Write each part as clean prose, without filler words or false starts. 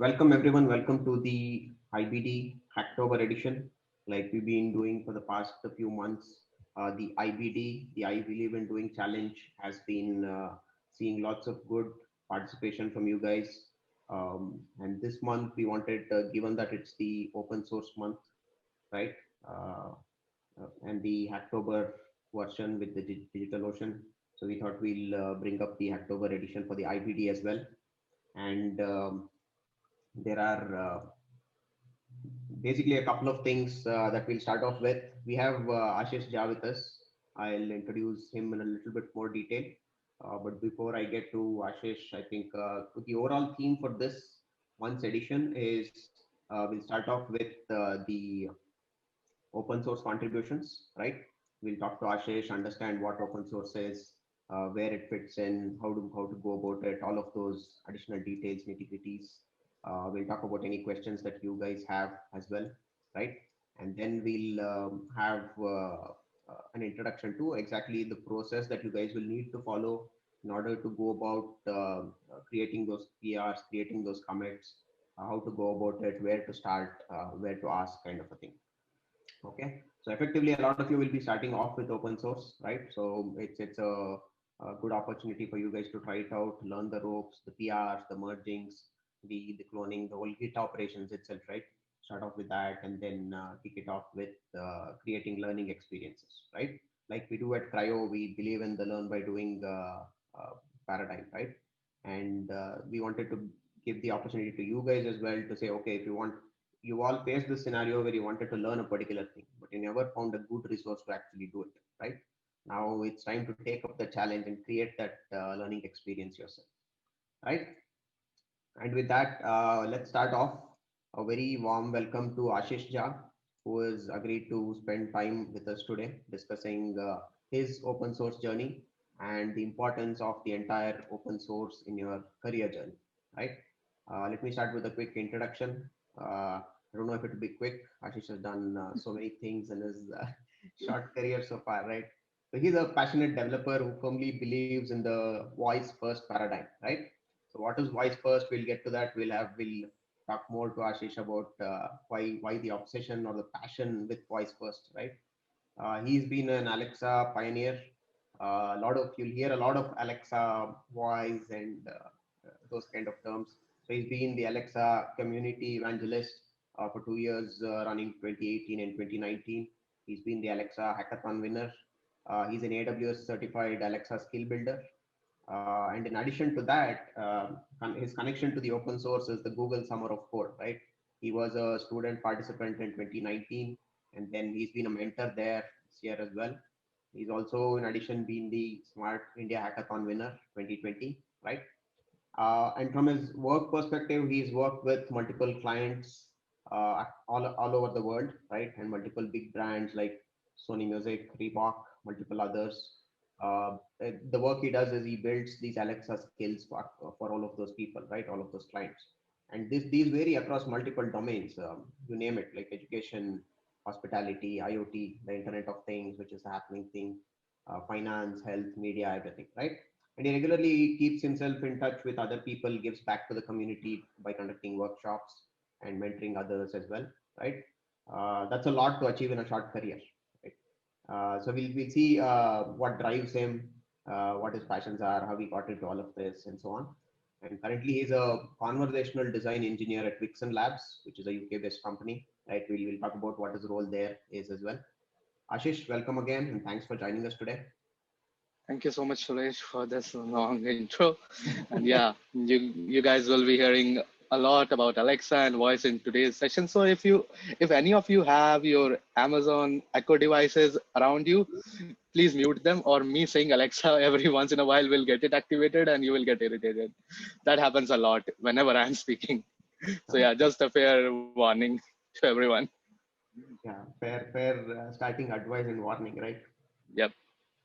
Welcome everyone. Welcome to the IBD Hacktober edition. Like we've been doing for the past few months, the IBD, the I Believe in Doing challenge has been seeing lots of good participation from you guys. And this month we wanted, given that it's the open source month, right? Uh, and the Hacktober version with the DigitalOcean. So we thought we'll bring up the Hacktober edition for the IBD as well. And there are basically a couple of things that we'll start off with. We have Ashish Jha with us. I'll introduce him in a little bit more detail. But before I get to Ashish, I think the overall theme for this month's edition is we'll start off with the open source contributions, right? We'll talk to Ashish, understand what open source is, where it fits in, how to go about it, all of those additional details, nitty-gritties. We'll talk about any questions that you guys have as well, right? And then we'll have an introduction to exactly the process that you guys will need to follow in order to go about creating those PRs, creating those commits, how to go about it, where to start, where to ask, kind of a thing. Okay, so effectively, a lot of you will be starting off with open source, right? So it's a good opportunity for you guys to try it out, learn the ropes, the PRs, the mergings, the cloning, the whole Git operations itself, right? Start off with that, and then kick it off with creating learning experiences, right? Like we do at Cryo, we believe in the learn by doing paradigm, right? And we wanted to give the opportunity to you guys as well to say, okay, if you want, you all faced this scenario where you wanted to learn a particular thing, but you never found a good resource to actually do it, right? Now it's time to take up the challenge and create that learning experience yourself, right? And with that, let's start off. A very warm welcome to Ashish Jha, who has agreed to spend time with us today discussing his open source journey and the importance of the entire open source in your career journey, right? Let me start with a quick introduction. I don't know if it will be quick. Ashish has done so many things in his short career so far, right? So he's a passionate developer who firmly believes in the voice first paradigm, right? So what is voice first? We'll get to that. We'll talk more to Ashish about why the obsession or the passion with voice first, right? He's been an Alexa pioneer. A lot of you'll hear a lot of Alexa voice and those kind of terms. So he's been the Alexa community evangelist for 2 years, running 2018 and 2019. He's been the Alexa hackathon winner. He's an AWS certified Alexa skill builder. And in addition to that, his connection to the open source is the Google Summer of Code, right? He was a student participant in 2019, and then he's been a mentor there this year as well. He's also, in addition, been the Smart India Hackathon winner 2020, right? And from his work perspective, he's worked with multiple clients all over the world, right? And multiple big brands like Sony Music, Reebok, multiple others. The work he does is he builds these Alexa skills for all of those people, right? All of those clients. And these vary across multiple domains. You name it, like education, hospitality, IoT, the Internet of Things, which is a happening thing, finance, health, media, everything, right? And he regularly keeps himself in touch with other people, gives back to the community by conducting workshops and mentoring others as well, right? That's a lot to achieve in a short career, right? So we'll see what drives him, what his passions are, how he got into all of this, and so on. And currently, he's a conversational design engineer at Vixen Labs, which is a UK-based company, right? We'll talk about what his role there is as well. Ashish, welcome again, and thanks for joining us today. Thank you so much, Suresh, for this long intro. And yeah, you guys will be hearing a lot about Alexa and voice in today's session. So if any of you have your Amazon Echo devices around you, please mute them, or me saying Alexa every once in a while will get it activated and you will get irritated. That happens a lot whenever I'm speaking. So yeah, just a fair warning to everyone. Yeah, fair starting advice and warning, right? Yep.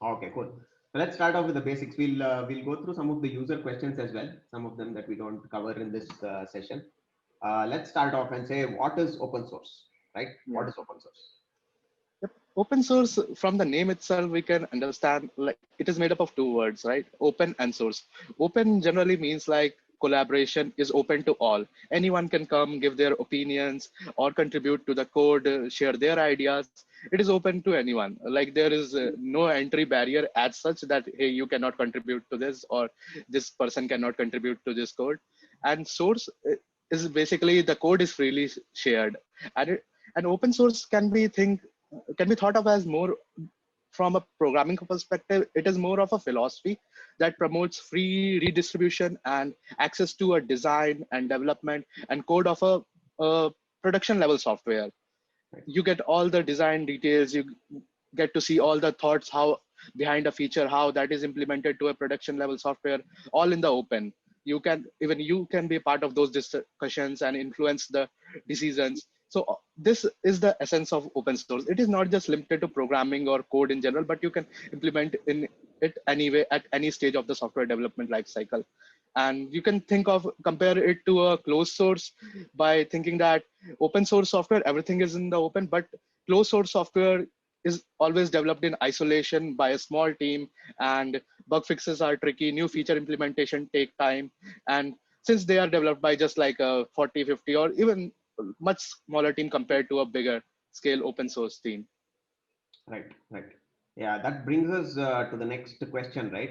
Okay, cool. So let's start off with the basics. We'll go through some of the user questions as well, some of them that we don't cover in this session. Let's start off and say, what is open source, right? Yeah. What is open source? Yep. Open source, from the name itself, we can understand like it is made up of two words, right? Open and source. Open generally means like collaboration is open to all. Anyone can come, give their opinions, or contribute to the code, share their ideas. It is open to anyone. Like there is no entry barrier as such that, hey, you cannot contribute to this, or this person cannot contribute to this code. And source is basically the code is freely shared, and open source can be thought of as more from a programming perspective. It is more of a philosophy that promotes free redistribution and access to a design and development and code of a production level software. You get all the design details, you get to see all the thoughts how behind a feature, how that is implemented to a production level software, all in the open. You can be part of those discussions and influence the decisions. So this is the essence of open source. It is not just limited to programming or code in general, but you can implement in it anyway at any stage of the software development life cycle. And you can compare it to a closed source by thinking that open source software, everything is in the open, but closed source software is always developed in isolation by a small team, and bug fixes are tricky, new feature implementation take time. And since they are developed by just like a 40, 50, or even much smaller team compared to a bigger scale open source team. Right, right. Yeah, that brings us to the next question, right?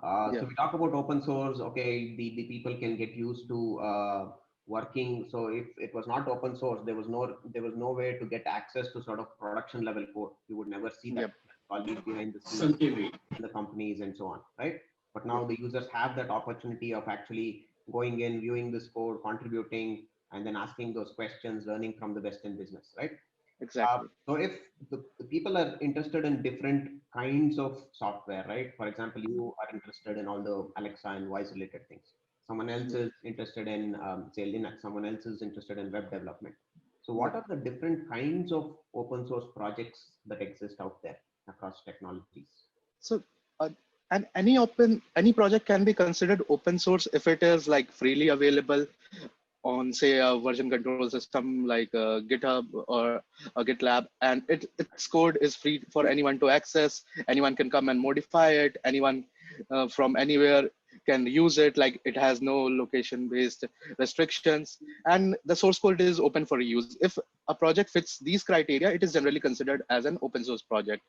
Yeah. So we talk about open source. Okay, the people can get used to working. So if it was not open source, there was no way to get access to sort of production level code. You would never see that Yep. colleague behind the scenes in the companies and so on, right? But now the users have that opportunity of actually going in, viewing this code, contributing, and then asking those questions, learning from the best in business, right? Exactly. So if the people are interested in different kinds of software, right? For example, you are interested in all the Alexa and voice related things. Someone else Yep. is interested in, say, Linux. Someone else is interested in web development. So what Yep. are the different kinds of open source projects that exist out there across technologies? So uh, and any project can be considered open source if it is like freely available on, say, a version control system like GitHub or a GitLab, and its code is free for anyone to access. Anyone can come and modify it. Anyone from anywhere can use it. Like it has no location-based restrictions, and the source code is open for use. If a project fits these criteria, it is generally considered as an open source project.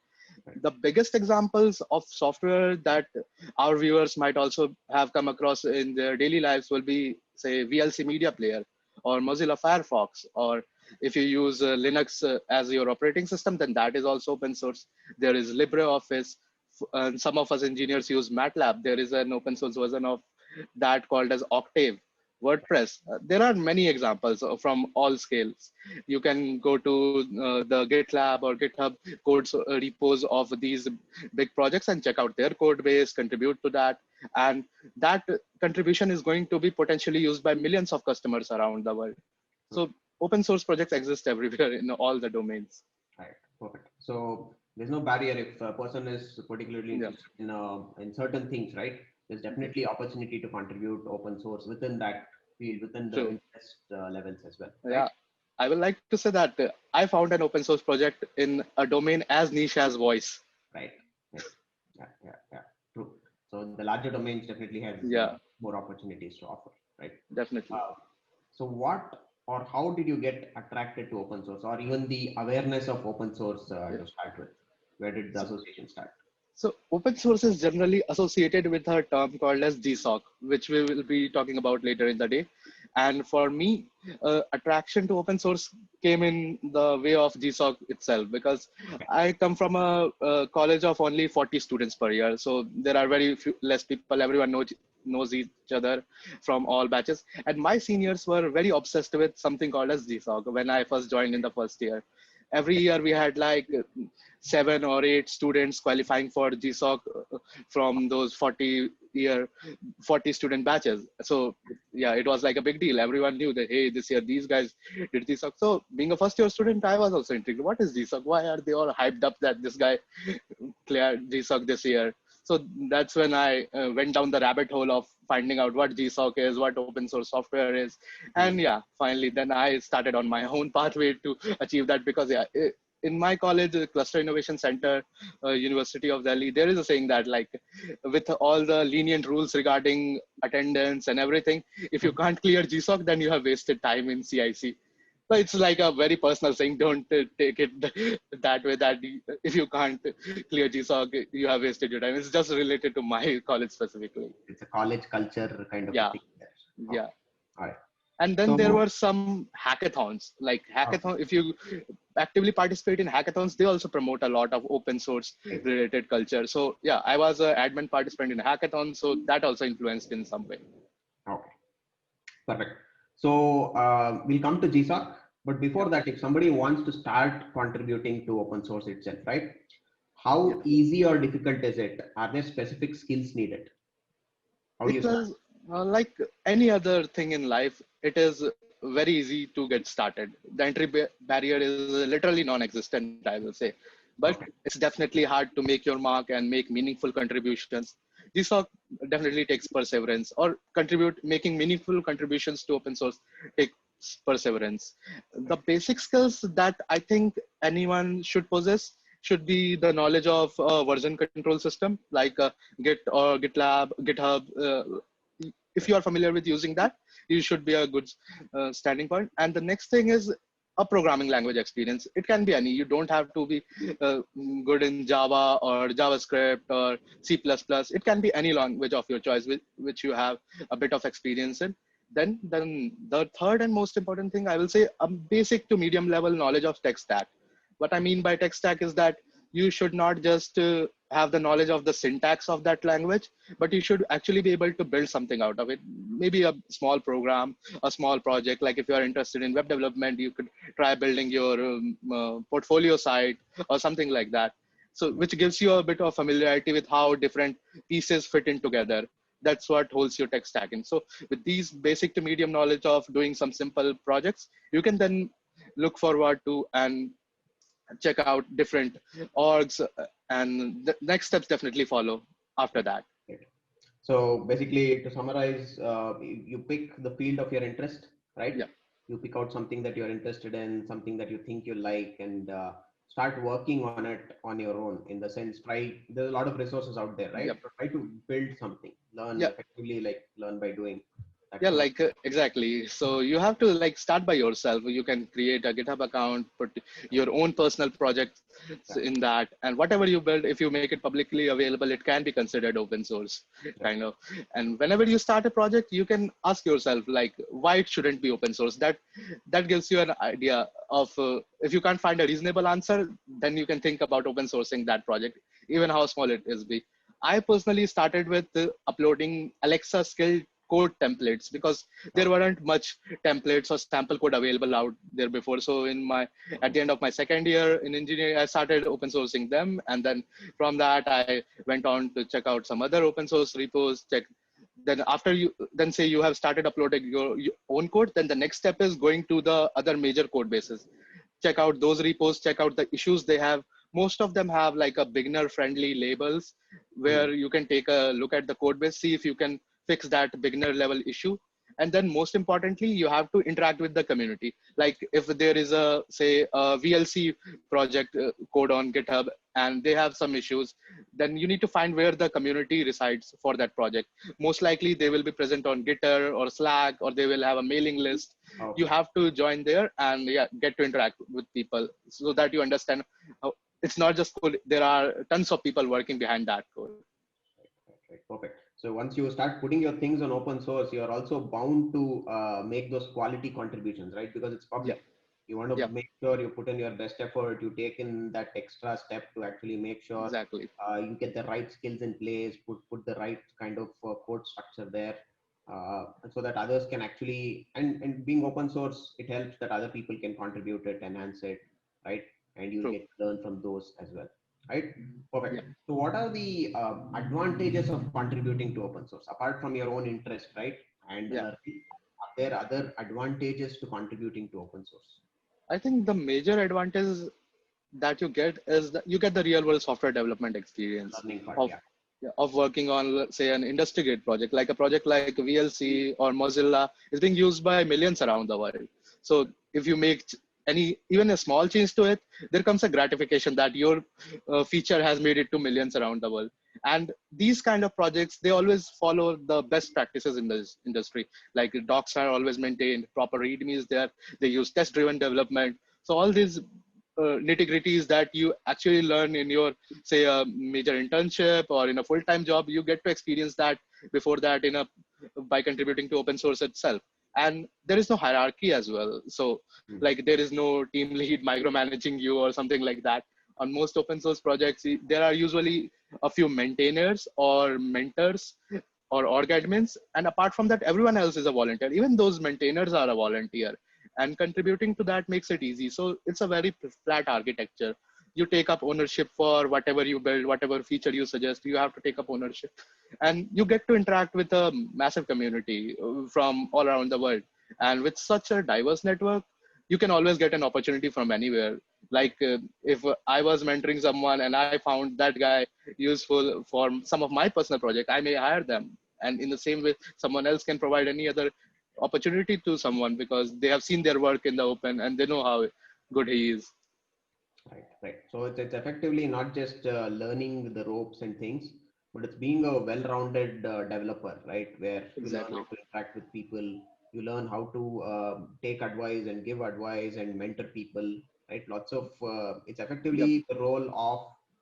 The biggest examples of software that our viewers might also have come across in their daily lives will be, say, VLC Media Player or Mozilla Firefox. Or if you use Linux as your operating system, then that is also open source. There is LibreOffice. And some of us engineers use MATLAB. There is an open source version of that called as Octave. WordPress. There are many examples from all scales. You can go to the GitLab or GitHub codes repos of these big projects and check out their code base, contribute to that. And that contribution is going to be potentially used by millions of customers around the world. So open source projects exist everywhere in all the domains. Right. Perfect. So there's no barrier if a person is particularly Yeah. interested in certain things, right? There's definitely opportunity to contribute open source within that field, within the True. interest levels as well, right? Yeah. I would like to say that I found an open source project in a domain as niche as voice. Right. Right. Yeah. Yeah. Yeah. True. So the larger domains definitely has Yeah, more opportunities to offer, right? definitely. So what or how did you get attracted to open source, or even the awareness of open source Yeah. to start with? Where did the So, association start? so open source is generally associated with a term called as GSOC, which we will be talking about later in the day. And for me, attraction to open source came in the way of GSOC itself, because Okay. I come from a college of only 40 students per year. So there are very few less people. Everyone knows each other from all batches. And my seniors were very obsessed with something called as GSOC when I first joined in the first year. Every year we had like 7 or 8 students qualifying for GSOC from those 40 student batches. So yeah, it was like a big deal. Everyone knew that, hey, this year these guys did GSOC. So being a first year student, I was also intrigued. What is GSOC? Why are they all hyped up that this guy cleared GSOC this year? So that's when I went down the rabbit hole of finding out what GSOC is, what open source software is. And yeah, finally, then I started on my own pathway to achieve that, because yeah, in my college, Cluster Innovation Center, University of Delhi, there is a saying that like with all the lenient rules regarding attendance and everything, if you can't clear GSOC, then you have wasted time in CIC. So it's like a very personal saying. Don't take it that way. That if you can't clear GSOC, you have wasted your time. It's just related to my college specifically. It's a college culture kind of a Yeah, thing there. yeah. All right. And then So, there were some hackathons. Like hackathon, if you actively participate in hackathons, they also promote a lot of open source related culture. So yeah, I was an admin participant in a hackathon, so that also influenced in some way. okay, perfect. So we'll come to GSOC, but before that, if somebody wants to start contributing to open source itself, right? How easy or difficult is it? Are there specific skills needed? How do you start? Because like any other thing in life, it is very easy to get started. The entry barrier is literally non-existent, I will say, but Okay. it's definitely hard to make your mark and make meaningful contributions. GSOC definitely takes perseverance, or making meaningful contributions to open source takes perseverance. The basic skills that I think anyone should possess should be the knowledge of version control system like Git or GitLab, GitHub. If you are familiar with using that, you should be a good standing point. And the next thing is a programming language experience. It can be any. You don't have to be good in Java or JavaScript or C++. It can be any language of your choice which you have a bit of experience in. Then the third and most important thing, I will say, a basic to medium level knowledge of tech stack. What I mean by tech stack is that you should not just have the knowledge of the syntax of that language, but you should actually be able to build something out of it. Maybe a small program, a small project. Like if you are interested in web development, you could try building your portfolio site or something like that. So which gives you a bit of familiarity with how different pieces fit in together. That's what holds your tech stack in. So with these basic to medium knowledge of doing some simple projects, you can then look forward to and check out different orgs, and the next steps definitely follow after that. So basically, to summarize, you pick the field of your interest, right? Yeah. You pick out something that you're interested in, something that you think you like, and start working on it on your own. In the sense, there's a lot of resources out there, right? Yep. So try to build something, learn Yeah. effectively, like learn by doing. Yeah, like exactly. So you have to like start by yourself. You can create a GitHub account, put your own personal projects in that, and whatever you build, if you make it publicly available, it can be considered open source, kind of. And whenever you start a project, you can ask yourself like, why it shouldn't be open source. That gives you an idea of if you can't find a reasonable answer, then you can think about open sourcing that project, even how small it is. I personally started with uploading Alexa skill code templates because there weren't much templates or sample code available out there before. So at the end of my second year in engineering, I started open sourcing them. And then from that, I went on to check out some other open source repos, then after then say you have started uploading your own code, then the next step is going to the other major code bases. Check out those repos, check out the issues they have. Most of them have like a beginner friendly labels where you can take a look at the code base, see if you can fix that beginner level issue. And then most importantly, you have to interact with the community. Like if there is a VLC project code on GitHub and they have some issues, then you need to find where the community resides for that project. Most likely they will be present on Gitter or Slack, or they will have a mailing list. Okay. You have to join there and get to interact with people so that you understand how it's not just code. There are tons of people working behind that code. Right. Perfect. So once you start putting your things on open source, you are also bound to make those quality contributions, right? Because it's public. Yeah. You want to make sure you put in your best effort. You take in that extra step to actually make sure you get the right skills in place, put the right kind of code structure there, so that others can actually, and being open source, it helps that other people can contribute it, enhance it, right? And you get to learn from those as well. Right? Perfect. Yeah. So what are the advantages of contributing to open source apart from your own interest, right? And are there other advantages to contributing to open source? I think the major advantage that you get is that you get the real world software development experience of working on, say, an industry grade project, like a project like VLC or Mozilla is being used by millions around the world. So if you make even a small change to it, there comes a gratification that your feature has made it to millions around the world. And these kind of projects, they always follow the best practices in this industry. Like docs are always maintained, proper readme is there, they use test driven development. So all these nitty gritties that you actually learn in your, say, a major internship or in a full time job, you get to experience that before that in a by contributing to open source itself. And there is no hierarchy as well. So Hmm. like there is no team lead micromanaging you or something like that. On most open source projects, there are usually a few maintainers or mentors or org admins, and apart from that, everyone else is a volunteer. Even those maintainers are a volunteer, and contributing to that makes it easy. So it's a very flat architecture. You take up ownership for whatever you build, whatever feature you suggest, you have to take up ownership, and you get to interact with a massive community from all around the world. And with such a diverse network, you can always get an opportunity from anywhere. Like if I was mentoring someone and I found that guy useful for some of my personal project, I may hire them. And in the same way, someone else can provide any other opportunity to someone because they have seen their work in the open and they know how good he is. Right, right. So it's effectively not just learning the ropes and things, but it's being a well-rounded developer, right? Where you learn how Exactly. to interact with people, you learn how to take advice and give advice and mentor people, right? Lots of it's Yep. effectively the role of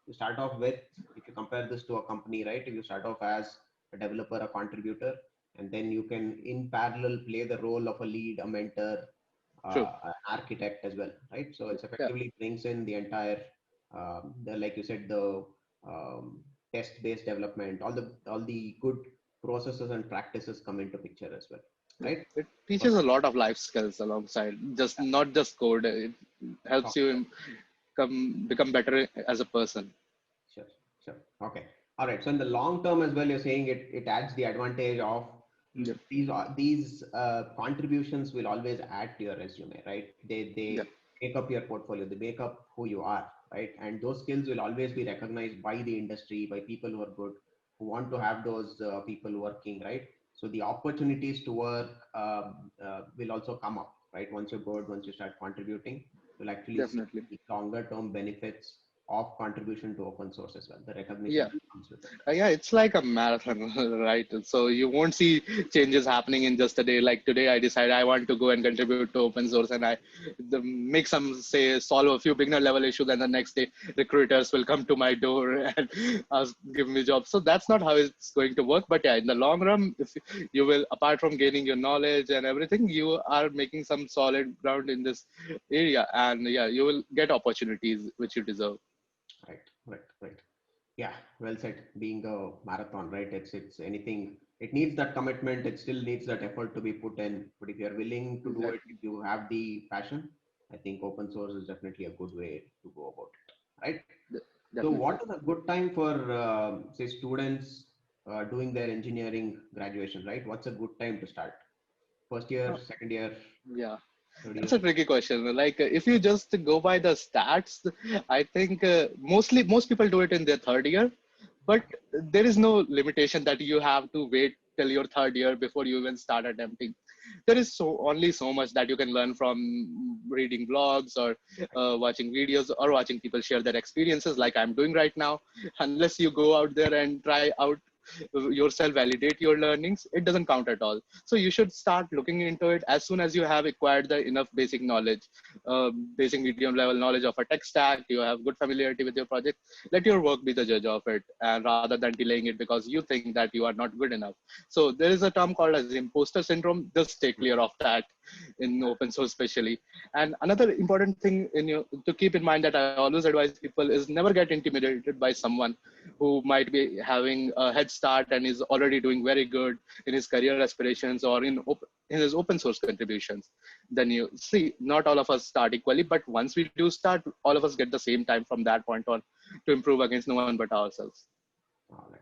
you start off with. If you compare this to a company, right? If you start off as a developer, a contributor, and then you can in parallel play the role of a lead, a mentor, True. an architect as well, right? So it's Yeah. effectively brings in the entire, the like you said, the test-based development, all the good processes and practices come into picture as well, Yeah. right? It teaches a Perfect. lot of life skills alongside, just not just code. It helps Okay. you become better as a person. Sure, sure. Okay. All right. So in the long term as well, you're saying it adds the advantage of Yeah. these contributions will always add to your resume, right? They Yeah. make up your portfolio, they make up who you are, right? And those skills will always be recognized by the industry, by people who are good, who want to have those people working, right? So the opportunities to work will also come up, right? Once you're good, once you start contributing, you'll actually see Definitely. the longer term benefits of contribution to open source as well, the recognition Yeah. that comes with it. Yeah, it's like a marathon, right? So you won't see changes happening in just a day. Like today, I decide I want to go and contribute to open source, and make some, say, solve a few beginner level issues, and the next day recruiters will come to my door and ask, give me jobs. So that's not how it's going to work. But yeah, in the long run, if you will, apart from gaining your knowledge and everything, you are making some solid ground in this area, and yeah, you will get opportunities which you deserve. Right, right, right. Yeah, well said. Being a marathon, right? It's anything. It needs that commitment. It still needs that effort to be put in. But if you're willing to do it, Exactly. if you have the passion, I think open source is definitely a good way to go about it, right? De- So, Definitely. what is a good time for say students doing their engineering graduation, right? What's a good time to start? First year, second year, Yeah, third that's year? a tricky question. Like, if you just go by the stats, I think most people do it in their third year, but Okay. there is no limitation that you have to wait till your third year before you even start attempting. There is only so much that you can learn from reading blogs or watching videos or watching people share their experiences, like I'm doing right now. Unless you go out there and try out yourself, validate your learnings, it doesn't count at all. So you should start looking into it as soon as you have acquired the enough basic knowledge, basic medium level knowledge of a tech stack, you have good familiarity with your project. Let your work be the judge of it, and rather than delaying it because you think that you are not good enough. So there is a term called as imposter syndrome. Just stay Hmm. clear of that in open source especially. And another important thing to keep in mind that I always advise people is never get intimidated by someone who might be having a head start and is already doing very good in his career aspirations or in his open source contributions. Then you see, not all of us start equally, but once we do start, all of us get the same time from that point on to improve against no one but ourselves. All right.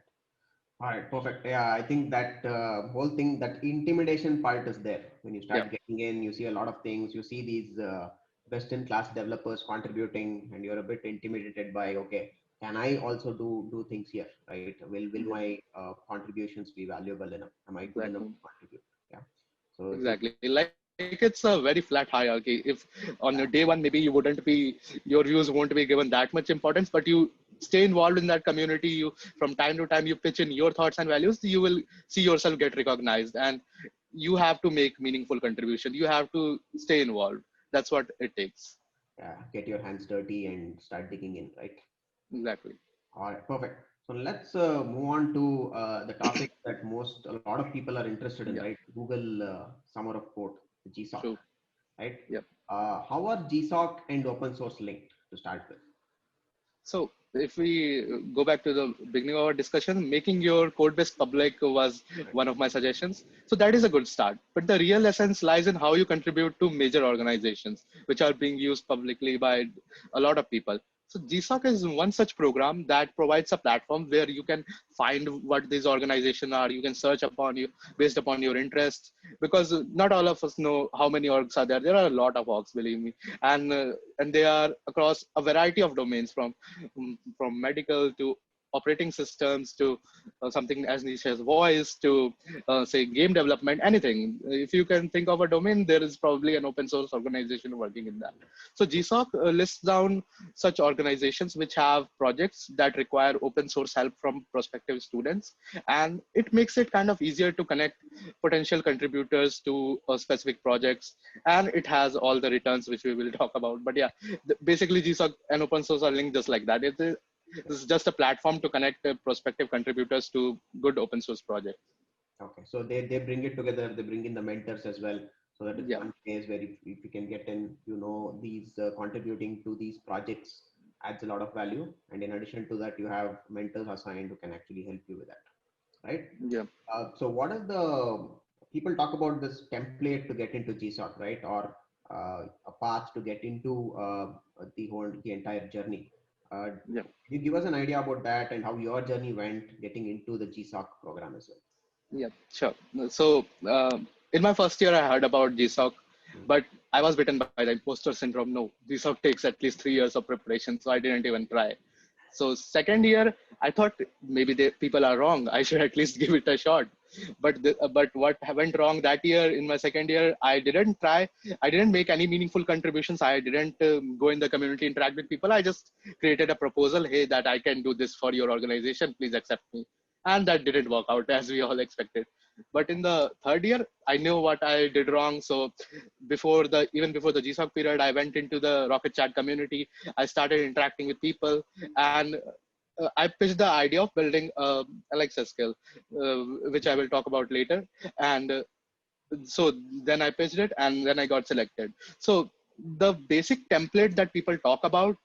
All right, perfect. Yeah, I think that whole thing, that intimidation part is there. When you Yeah, start getting in, you see a lot of things. You see these best-in-class developers contributing, and you're a bit intimidated by, okay, can I also do things here, right? Will yeah, my contributions be valuable enough? Am I good enough exactly. to contribute? Yeah. So it's Exactly. Like make it a very flat hierarchy. If on your day one, maybe you wouldn't be, your views won't be given that much importance, but you stay involved in that community. You, from time to time, you pitch in your thoughts and values, you will see yourself get recognized, and you have to make meaningful contribution. You have to stay involved. That's what it takes. Get your hands dirty and start digging in, right? Exactly. All right, perfect. So let's move on to the topic that a lot of people are interested in, Yeah, right? Google Summer of Code, the GSOC, true. right? Yeah. How are GSOC and open source linked to start with? So if we go back to the beginning of our discussion, making your code base public was Right. one of my suggestions. So that is a good start. But the real essence lies in how you contribute to major organizations, which are being used publicly by a lot of people. So GSOC is one such program that provides a platform where you can find what these organizations are. You can search upon you based upon your interests, because not all of us know how many orgs are there. There are a lot of orgs, believe me, and they are across a variety of domains, from medical to operating systems to something as niche as voice to say game development, anything. If you can think of a domain, there is probably an open source organization working in that. So GSOC lists down such organizations which have projects that require open source help from prospective students, and it makes it kind of easier to connect potential contributors to specific projects, and it has all the returns which we will talk about. But yeah, basically GSOC and open source are linked just like that. It's just a platform to connect prospective contributors to good open source projects. Okay, so they bring it together. They bring in the mentors as well, so that it's Yeah, one place where if you can get in, these contributing to these projects adds a lot of value. And in addition to that, you have mentors assigned who can actually help you with that, right? yeah, So what is the people talk about this template to get into GSOC, right? Or a path to get into the entire journey. yeah. Can you give us an idea about that and how your journey went getting into the GSOC program as well? Yeah, sure. So, in my first year, I heard about GSOC, Hmm. but I was bitten by the imposter syndrome. No, GSOC takes at least 3 years of preparation, so I didn't even try. So, second year, I thought maybe people are wrong. I should at least give it a shot. But what went wrong that year in my second year, I didn't try. I didn't make any meaningful contributions. I didn't go in the community, interact with people. I just created a proposal. Hey, that I can do this for your organization. Please accept me, and that didn't work out as we all expected. But in the third year, I knew what I did wrong. So even before the GSOC period, I went into the Rocket Chat community. I started interacting with people, and I pitched the idea of building Alexa skill, uh, which I will talk about later. And so then I pitched it, and then I got selected. So the basic template that people talk about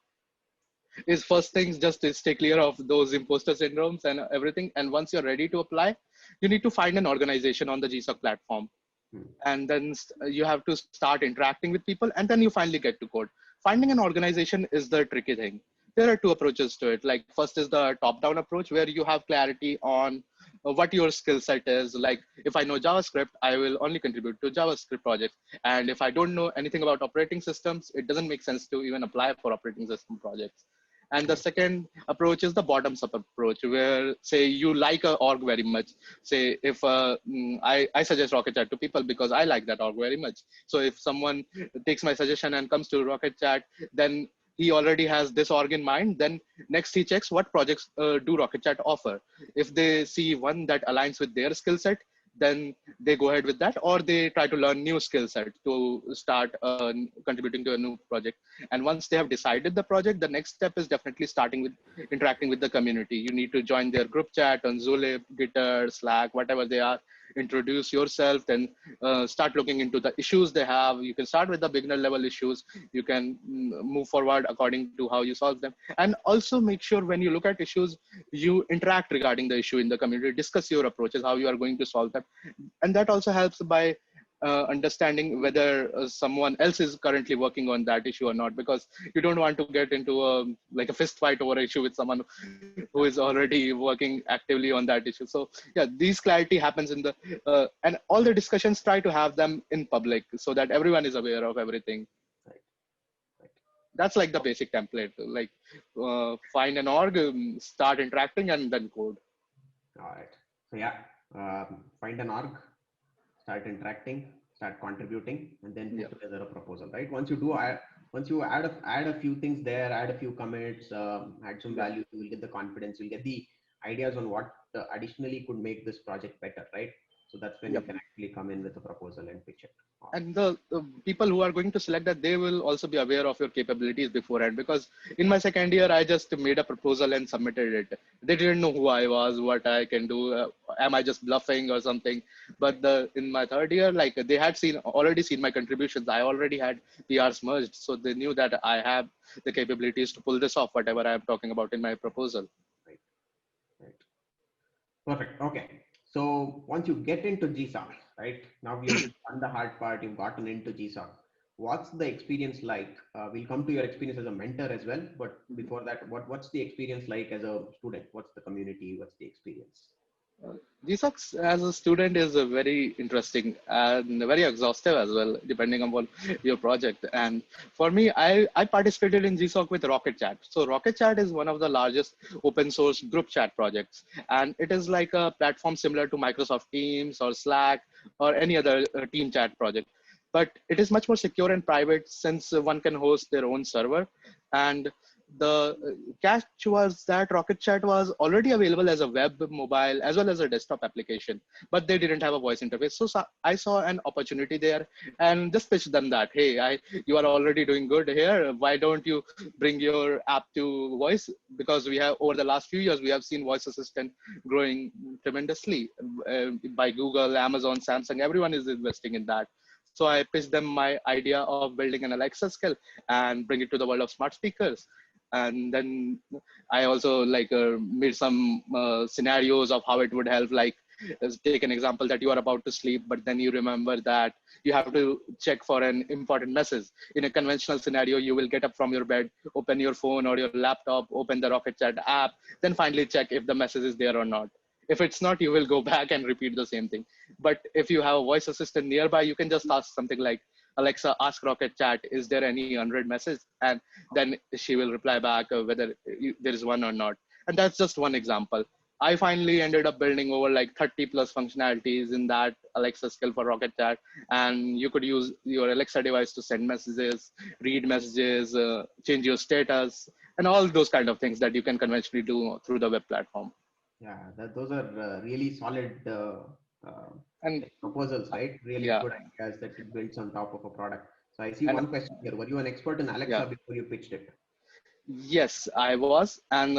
is, first things, just to stay clear of those imposter syndromes and everything. And once you're ready to apply, you need to find an organization on the GSOC platform, Hmm. and then you have to start interacting with people, and then you finally get to code. Finding an organization is the tricky thing. There are two approaches to it. Like, first is the top down approach, where you have clarity on what your skill set is. Like, if I know JavaScript, I will only contribute to JavaScript projects, and if I don't know anything about operating systems, it doesn't make sense to even apply for operating system projects. And the second approach is the bottoms up approach, where, say, you like a org very much. Say, if I suggest Rocket Chat to people because I like that org very much. So if someone takes my suggestion and comes to Rocket Chat, then he already has this org in mind. Then next he checks what projects do Rocket Chat offer. If they see one that aligns with their skill set, then they go ahead with that, or they try to learn new skill set to start contributing to a new project. And once they have decided the project, the next step is definitely starting with interacting with the community. You need to join their group chat on Zulip, Gitter, Slack, whatever they are. Introduce yourself, then start looking into the issues they have. You can start with the beginner level issues. You can move forward according to how you solve them. And also make sure when you look at issues, you interact regarding the issue in the community, discuss your approaches, how you are going to solve them. And that also helps by understanding whether someone else is currently working on that issue or not, because you don't want to get into a fist fight over an issue with someone who is already working actively on that issue. So yeah, these clarity happens in the and all the discussions, try to have them in public so that everyone is aware of everything. Right. Right. That's like the basic template. Like, find an org, start interacting, and then code. All right. So yeah, find an org, start interacting, start contributing, and then Yeah. put together a proposal, right? Once you add a few things there, add a few commits, add some Yeah. value, you will get the confidence, you'll get the ideas on what additionally could make this project better, right? So that's when Yeah. you can actually come in with a proposal and pitch it. And the people who are going to select that, they will also be aware of your capabilities beforehand, because in my second year I just made a proposal and submitted it. They didn't know who I was, what I can do, am I just bluffing or something. But the in my third year, like, they had already seen my contributions. I already had PRs merged, so they knew that I have the capabilities to pull this off, whatever I am talking about in my proposal. Right, right. Perfect. Okay. So once you get into GSOC, right? Now you've done the hard part, you've gotten into GSOC. What's the experience like? We'll come to your experience as a mentor as well, but before that, what's the experience like as a student? What's the community? What's the experience? GSOX as a student is a very interesting and very exhaustive as well, depending upon your project. And for me, I participated in GSOC with Rocket Chat. So Rocket Chat is one of the largest open source group chat projects. And it is like a platform similar to Microsoft Teams or Slack or any other team chat project. But it is much more secure and private, since one can host their own server. And the catch was that Rocket Chat was already available as a web, mobile, as well as a desktop application, but they didn't have a voice interface. So I saw an opportunity there and just pitched them that, hey, you are already doing good here. Why don't you bring your app to voice? Because we have, over the last few years, we have seen voice assistant growing tremendously by Google, Amazon, Samsung. Everyone is investing in that. So I pitched them my idea of building an Alexa skill and bring it to the world of smart speakers. And then I also made some scenarios of how it would help. Like, let's take an example that you are about to sleep, but then you remember that you have to check for an important message. In a conventional scenario, you will get up from your bed, open your phone or your laptop, open the Rocket Chat app, then finally check if the message is there or not. If it's not, you will go back and repeat the same thing. But if you have a voice assistant nearby, you can just ask something like, Alexa, ask Rocket Chat, is there any unread message? And then she will reply back whether there is one or not. And that's just one example. I finally ended up building over like 30 plus functionalities in that Alexa skill for Rocket Chat. And you could use your Alexa device to send messages, read messages, change your status, and all those kind of things that you can conventionally do through the web platform. Yeah, those are really solid And proposals, right? Really yeah, good ideas that it builds on top of a product. So I see and one question here. Were you an expert in Alexa yeah. before you pitched it? Yes, I was, and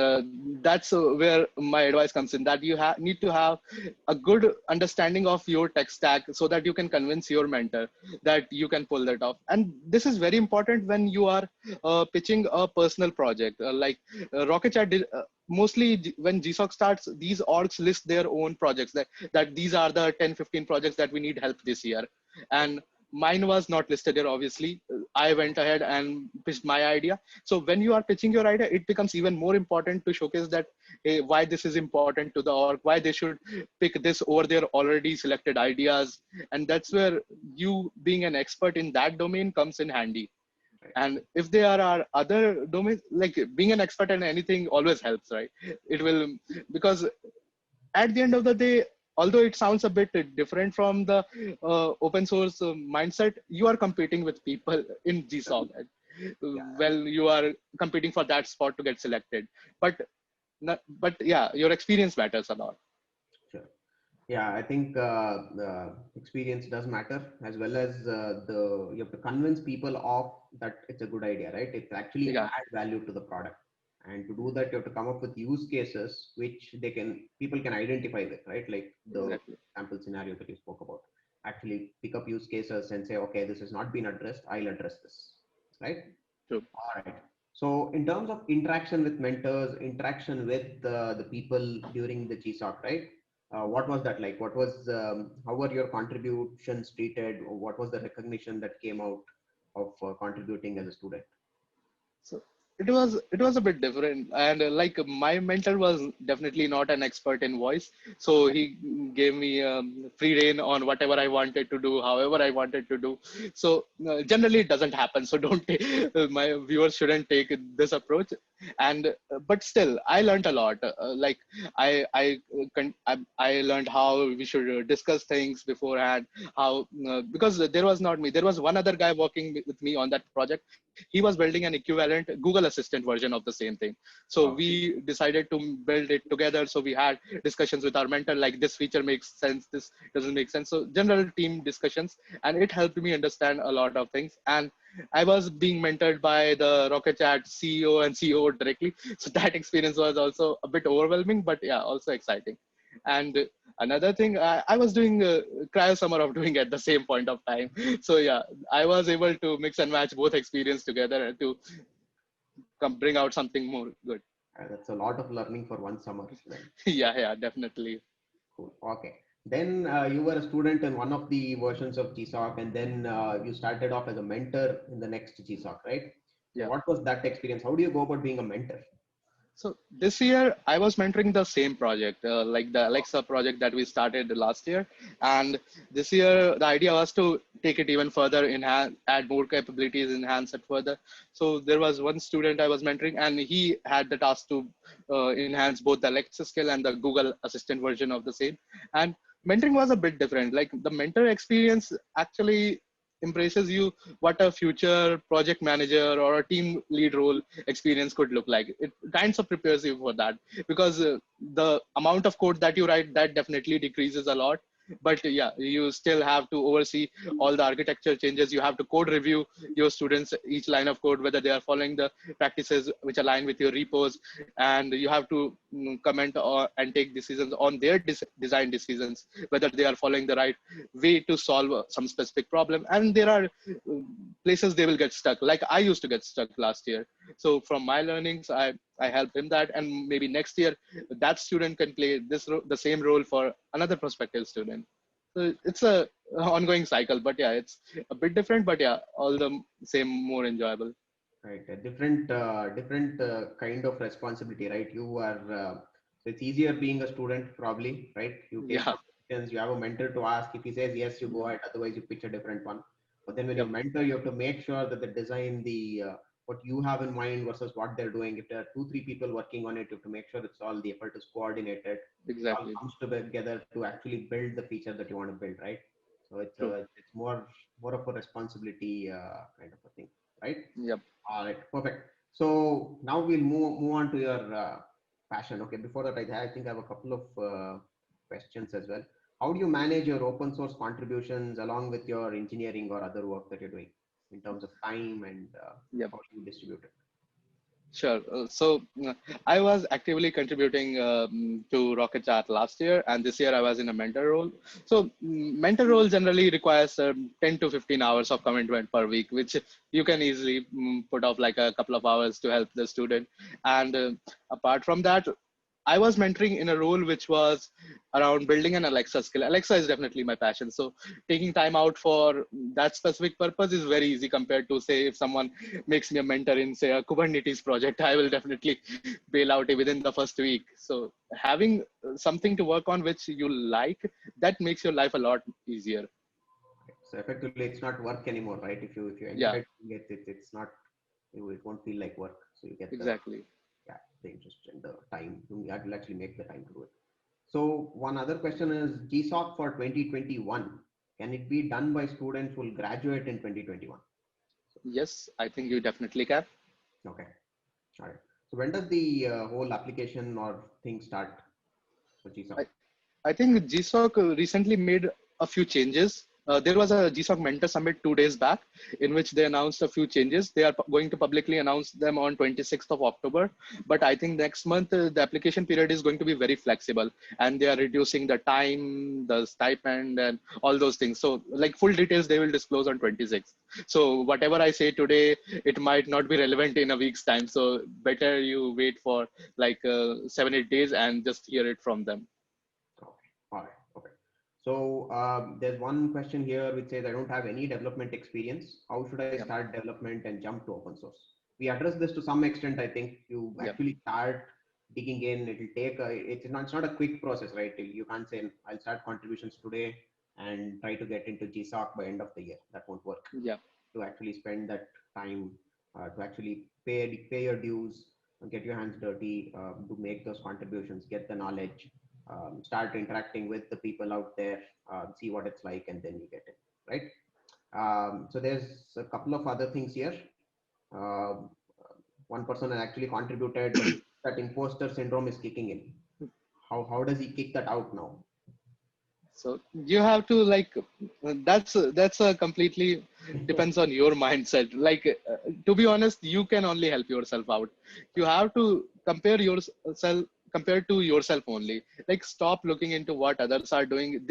that's where my advice comes in. That you need to have a good understanding of your tech stack, so that you can convince your mentor that you can pull that off. And this is very important when you are pitching a personal project. Rocket Chat did. Mostly when GSOC starts, these orgs list their own projects, that these are the 10, 15 projects that we need help this year. And mine was not listed here, obviously. I went ahead and pitched my idea. So when you are pitching your idea, it becomes even more important to showcase that, hey, why this is important to the org, why they should pick this over their already selected ideas. And that's where you being an expert in that domain comes in handy. Right. And if there are other domains, like being an expert in anything always helps, right? It will, because at the end of the day, although it sounds a bit different from the open source mindset, you are competing with people in GSOC. Yeah, Well, you are competing for that spot to get selected. But but yeah, your experience matters a lot. sure. Yeah, I think the experience does matter, as well as you have to convince people of that it's a good idea, right? It's actually Yeah, add value to the product, and to do that, you have to come up with use cases which people can identify with, right? Like the exactly. sample scenario that you spoke about. Actually, pick up use cases and say, okay, this has not been addressed. I'll address this, right? True. All right. So in terms of interaction with mentors, interaction with the people during the GSOC, right? What was that like? How were your contributions treated? What was the recognition that came out of contributing as a student? it was a bit different, and like my mentor was definitely not an expert in voice, so Okay. he gave me free reign on whatever I wanted to do, however I wanted to do. So generally it doesn't happen, so don't my viewers shouldn't take this approach. And but still I learned a lot. Like I learned how we should discuss things beforehand, how because there was not me, there was one other guy working with me on that project. He was building an equivalent Google Assistant version of the same thing. So Wow. we decided to build it together. So we had discussions with our mentor, like this feature makes sense, this doesn't make sense. So general team discussions, and it helped me understand a lot of things. And I was being mentored by the Rocket Chat CEO and COO directly. So that experience was also a bit overwhelming, but yeah, also exciting. And another thing, I was doing cryo summer of doing at the same point of time. So yeah, I was able to mix and match both experience together to bring out something more good. That's a lot of learning for one summer then. Yeah, yeah, definitely. Cool. Okay. Then you were a student in one of the versions of GSOC, and then you started off as a mentor in the next GSOC, right? So Yeah. what was that experience? How do you go about being a mentor? So this year I was mentoring the same project, like the Alexa project that we started last year. And this year the idea was to take it even further, enhance, add more capabilities, enhance it further. So there was one student I was mentoring, and he had the task to enhance both the Alexa skill and the Google Assistant version of the same. And mentoring was a bit different. Like the mentor experience actually impresses you what a future project manager or a team lead role experience could look like. It kinds of prepares you for that, because the amount of code that you write, that definitely decreases a lot. But yeah, you still have to oversee all the architecture changes. You have to code review your students each line of code, whether they are following the practices which align with your repos, and you have to comment and take decisions on their design decisions, whether they are following the right way to solve some specific problem. And there are places they will get stuck, like I used to get stuck last year. So from my learnings, I helped him that, and maybe next year that student can play the same role for another prospective student. So it's a ongoing cycle, but yeah, it's a bit different, but yeah, all the same, more enjoyable. Right, a different kind of responsibility, right? You are so it's easier being a student probably, right? You take Yeah. up questions, you have a mentor to ask. If he says yes, you go ahead. Otherwise, you pitch a different one. But then when you Yep. mentor, you have to make sure that the design, the what you have in mind versus what they're doing. If there are two, three people working on it, you have to make sure it's all the effort is coordinated. It all Exactly. comes together to actually build the feature that you want to build, right? So True. it's more of a responsibility kind of a thing, right? Yep. All right, perfect. So now we'll move on to your passion. Okay, before that, I think I have a couple of questions as well. How do you manage your open source contributions along with your engineering or other work that you're doing in terms of time and Yep. how do you distribute it? Sure. I was actively contributing to Rocket Chat last year, and this year I was in a mentor role. So, mentor role generally requires 10 to 15 hours of commitment per week, which you can easily put off like a couple of hours to help the student. And apart from that, I was mentoring in a role which was around building an Alexa skill. Alexa is definitely my passion. So, taking time out for that specific purpose is very easy compared to, say, if someone makes me a mentor in, say, a Kubernetes project, I will definitely bail out within the first week. So having something to work on which you like, that makes your life a lot easier. So effectively, it's not work anymore, right? If you Yeah, enjoy doing it, it's not it won't feel like work. So you get the exactly. yeah the interest and the time. You will actually make the time to do it. So one other question is GSOC for 2021. Can it be done by students who will graduate in 2021? Yes, I think you definitely can. Okay, all right. So when does the whole application or thing start for GSOC? I, I think GSOC recently made a few changes. There was a GSOC Mentor Summit 2 days back in which they announced a few changes. They are going to publicly announce them on 26th of October. But I think next month the application period is going to be very flexible, and they are reducing the time, the stipend, and all those things. So like full details they will disclose on 26th. So whatever I say today, it might not be relevant in a week's time. So better you wait for like 7 8 days and just hear it from them. Okay, all right, okay. So there's one question here which says I don't have any development experience. How should I Yeah. start development and jump to open source? we address this to some extent. I think you Yep. actually start digging in. It'll take it's not a quick process, right? You can't say I'll start contributions today and try to get into GSOC by end of the year. That won't work. Yeah. To actually spend that time, to actually pay your dues, get your hands dirty, to make those contributions, get the knowledge, start interacting with the people out there, see what it's like, and then you get it, right? So there's a couple of other things here. Uh, One person has actually contributed that imposter syndrome is kicking in. How does he kick that out now? So you have to like that's a completely depends on your mindset. Like to be honest, you can only help yourself out. You have to compare yourself compared to yourself only. Like stop looking into what others are doing.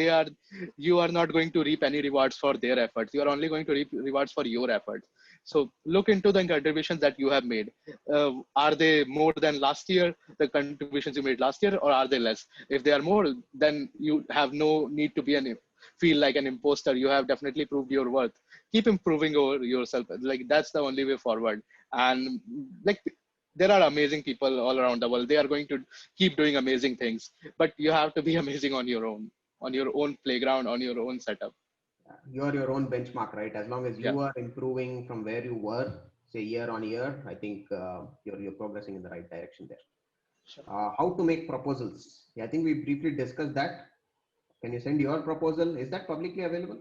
You are not going to reap any rewards for their efforts. You are only going to reap rewards for your efforts. So look into the contributions that you have made. Are they more than last year? The contributions you made last year, or are they less? If they are more, then you have no need to feel like an imposter. You have definitely proved your worth. Keep improving over yourself. Like that's the only way forward. And like there are amazing people all around the world. They are going to keep doing amazing things, but you have to be amazing on your own playground, on your own setup. You are your own benchmark, right? As long as Yeah. you are improving from where you were, say year on year, I think you're progressing in the right direction there. Sure. How to make proposals? Yeah, I think we briefly discussed that. Can you send your proposal? Is that publicly available?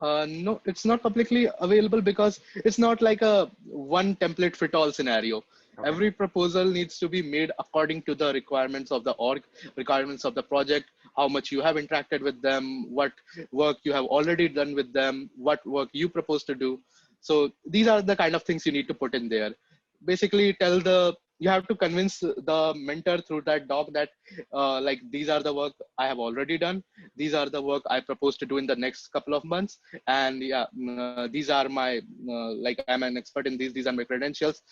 No, it's not publicly available because it's not like a one template fit all scenario. Okay. Every proposal needs to be made according to the requirements of the org, requirements of the project, how much you have interacted with them, what work you have already done with them, what work you propose to do. So these are the kind of things you need to put in there. Basically, you have to convince the mentor through that doc that like these are the work I have already done, these are the work I propose to do in the next couple of months, and yeah, these are my like I'm an expert in these are my credentials.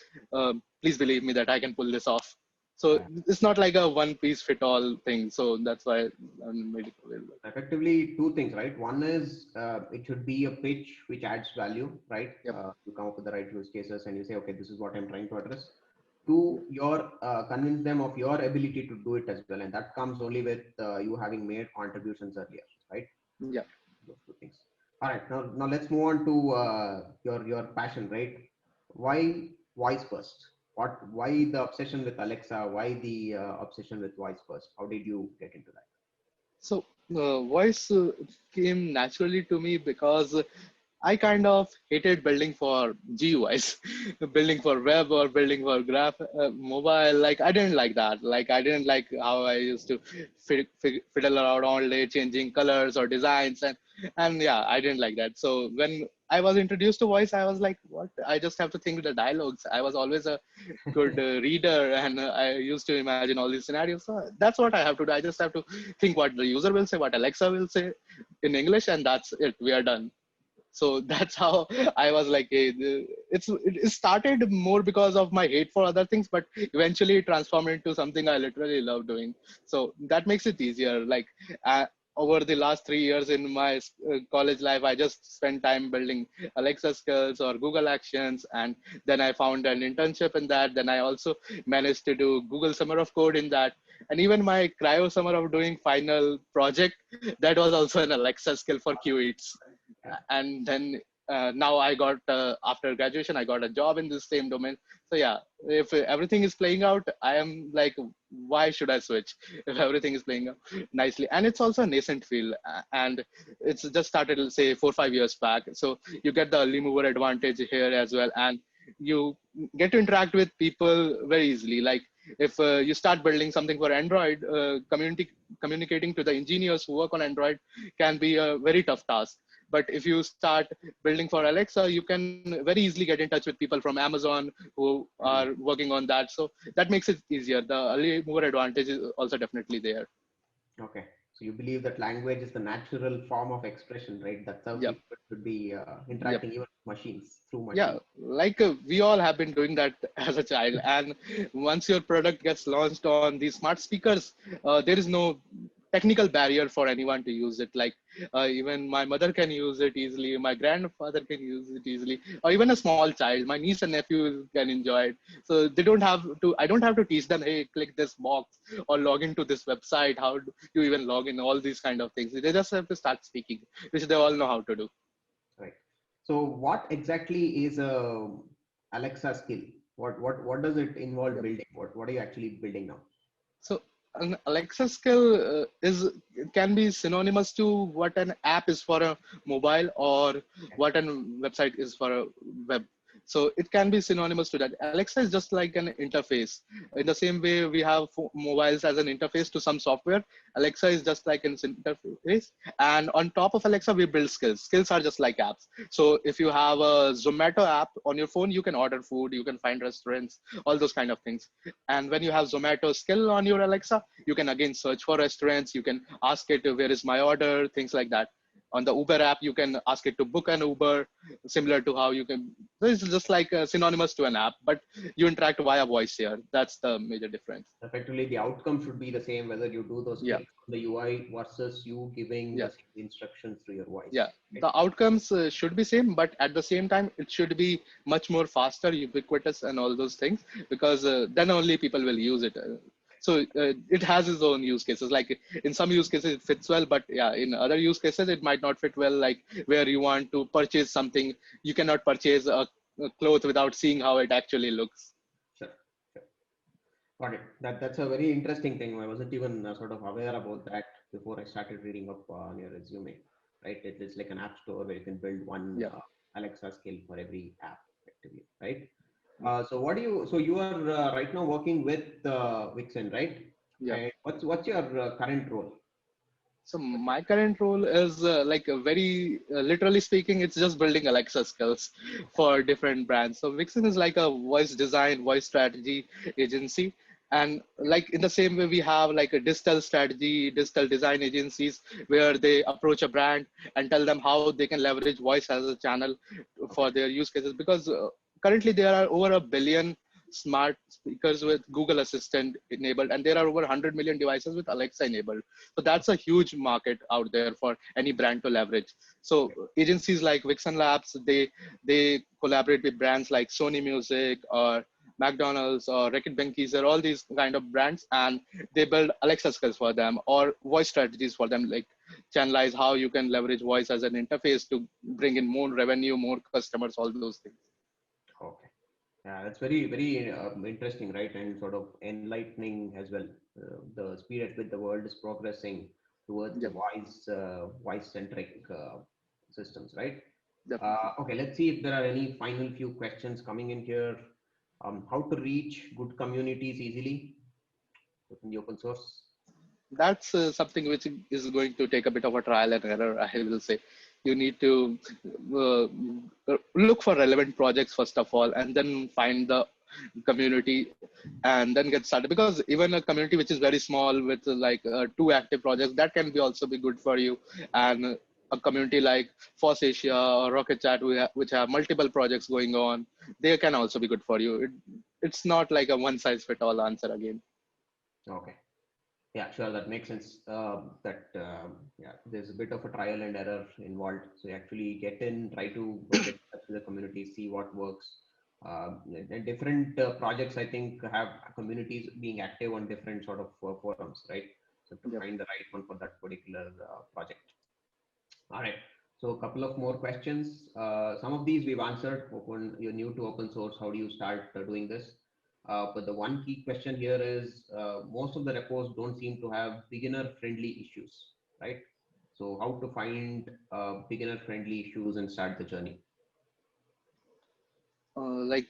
Please believe me that I can pull this off. So it's not like a one piece fit all thing. So that's why I made it available. Effectively, two things, right? One is it should be a pitch which adds value, right? Yep. You come up with the right use cases and you say, okay, this is what I'm trying to address. Two, your convince them of your ability to do it as well, and that comes only with you having made contributions earlier, right? Yeah. Those two things. All right, now let's move on to your passion, right? Why voice first? Why the obsession with Alexa? Why the obsession with voice first? How did you get into that? So voice came naturally to me because I kind of hated building for GUIs, building for web or building for mobile. Like I didn't like that. Like I didn't like how I used to fiddle around all day, changing colors or designs, and yeah, I didn't like that. So when I was introduced to voice, I was like, what? I just have to think the dialogues. I was always a good reader, and I used to imagine all these scenarios. So that's what I have to do. I just have to think what the user will say, what Alexa will say in English, and that's it. We are done. So that's how I was like, hey, it started more because of my hate for other things, but eventually it transformed into something I literally love doing. So that makes it easier. Like over the last 3 years in my college life, I just spent time building Alexa skills or Google Actions, and then I found an internship in that. Then I also managed to do Google Summer of Code in that, and even my cryo summer of doing final project, that was also an Alexa skill for QEats. And then now I got after graduation I got a job in the same domain. So yeah, if everything is playing out, I am like, why should I switch if everything is playing out nicely? And it's also a nascent field, and it's just started, say, 4 or 5 years back. So you get the early mover advantage here as well, and you get to interact with people very easily. Like if you start building something for Android, communicating to the engineers who work on Android can be a very tough task. But if you start building for Alexa, you can very easily get in touch with people from Amazon who are working on that. So that makes it easier. The early mover advantage is also definitely there. Okay. So you believe that language is the natural form of expression, right? That's how Yep. people should be Yep. interacting even with machines, through machines. Yeah, like we all have been doing that as a child. And once your product gets launched on these smart speakers, there is no technical barrier for anyone to use it. Like even my mother can use it easily, my grandfather can use it easily, or even a small child, my niece and nephew can enjoy it. So they don't have to, I don't have to teach them, hey, click this box or log into this website. How do you even log in? All these kind of things. They just have to start speaking, which they all know how to do. Right. So what exactly is a Alexa skill? What does it involve building? What are you actually building now? So an Alexa skill is can be synonymous to what an app is for a mobile or Okay. what a website is for a web. So it can be synonymous to that. Alexa is just like an interface. In the same way we have mobiles as an interface to some software, Alexa is just like an interface. And on top of Alexa, we build skills. Skills are just like apps. So if you have a Zomato app on your phone, you can order food, you can find restaurants, all those kind of things. And when you have Zomato skill on your Alexa, you can again search for restaurants. You can ask it, where is my order, things like that. On the Uber app, you can ask it to book an Uber, similar to how you can. So it's just like synonymous to an app, but you interact via voice here. That's the major difference. Effectively, the outcome should be the same whether you do those Yeah, clicks on the UI versus you giving yeah, the same instructions through your voice. yeah. Right? The outcomes should be same, but at the same time, it should be much more faster, ubiquitous, and all those things, because then only people will use it. So it has its own use cases. Like in some use cases, it fits well, but yeah, in other use cases, it might not fit well. Like where you want to purchase something, you cannot purchase a cloth without seeing how it actually looks. Sure. Sure. Got it. That's a very interesting thing. I wasn't even sort of aware about that before I started reading up on your resume. Right? It is like an app store where you can build one Yeah, Alexa skill for every app, effectively. Right? So what do you? So you are right now working with Vixen, right? yeah. And what's your current role? So my current role is like a very literally speaking, it's just building Alexa skills for different brands. So Vixen is like a voice design, voice strategy agency. And like in the same way, we have like a digital strategy, digital design agencies where they approach a brand and tell them how they can leverage voice as a channel Okay. for their use cases. Because currently there are over a billion smart speakers with Google Assistant enabled, and there are over 100 million devices with Alexa enabled. So that's a huge market out there for any brand to leverage. So agencies like Vixen Labs, they collaborate with brands like Sony Music or McDonald's or Reckitt Benckiser, all these kind of brands, and they build Alexa skills for them or voice strategies for them, like channelize how you can leverage voice as an interface to bring in more revenue, more customers, all those things. Okay. Yeah, that's very interesting, right? And sort of enlightening as well. The speed at which the world is progressing towards the Yep, voice centric systems, right? definitely. Okay, let's see if there are any final few questions coming in here. How to reach good communities easily within the open source? That's something which is going to take a bit of a trial and error, I will say. You need to look for relevant projects first of all, and then find the community and then get started. Because even a community which is very small with like two active projects, that can be also be good for you. And a community like FOSS Asia or Rocket Chat, which have multiple projects going on, they can also be good for you. It's not like a one size fit all answer again. Okay. Yeah, sure. That makes sense. Yeah, there's a bit of a trial and error involved. So you actually get in, try to get in touch with the community, see what works. And different projects, I think, have communities being active on different sort of forums, right? So to Yep. find the right one for that particular project. All right. So a couple of more questions. Some of these we've answered. Open, you're new to open source. How do you start doing this? But the one key question here is most of the repos don't seem to have beginner friendly issues, right? So how to find beginner friendly issues and start the journey? Like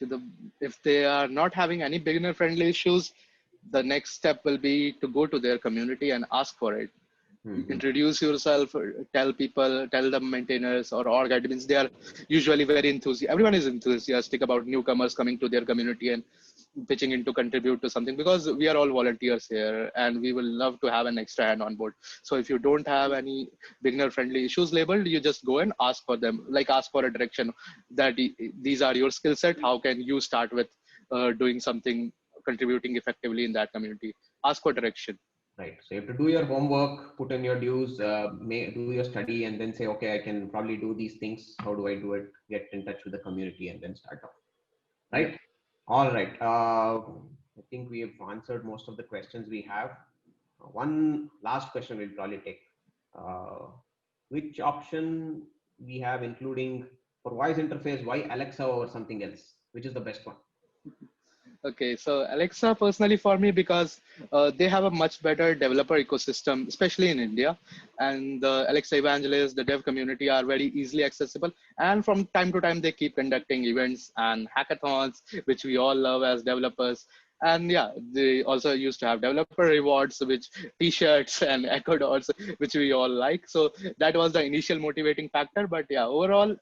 if they are not having any beginner friendly issues, the next step will be to go to their community and ask for it. Hmm. Introduce yourself, tell people, tell the maintainers or org admins. They are usually very enthusiastic. Everyone is enthusiastic about newcomers coming to their community and pitching in to contribute to something, because we are all volunteers here and we will love to have an extra hand on board. So if you don't have any beginner friendly issues labeled, you just go and ask for them, like ask for a direction that these are your skill set. How can you start with doing something, contributing effectively in that community? Ask for direction. Right. So you have to do your homework, put in your dues, do your study, and then say, okay, I can probably do these things. How do I do it? Get in touch with the community and then start off. Yeah. Right. All right. I think we have answered most of the questions we have. One last question we'll probably take. Uh, which option we have, including for voice interface, why Alexa over something else? Which is the best one? Okay, so Alexa personally for me because they have a much better developer ecosystem, especially in India, and the Alexa evangelists, the dev community are very easily accessible. And from time to time, they keep conducting events and hackathons, which we all love as developers. And yeah, they also used to have developer rewards, which T-shirts and Echo Dots, which we all like. So that was the initial motivating factor. But yeah, overall,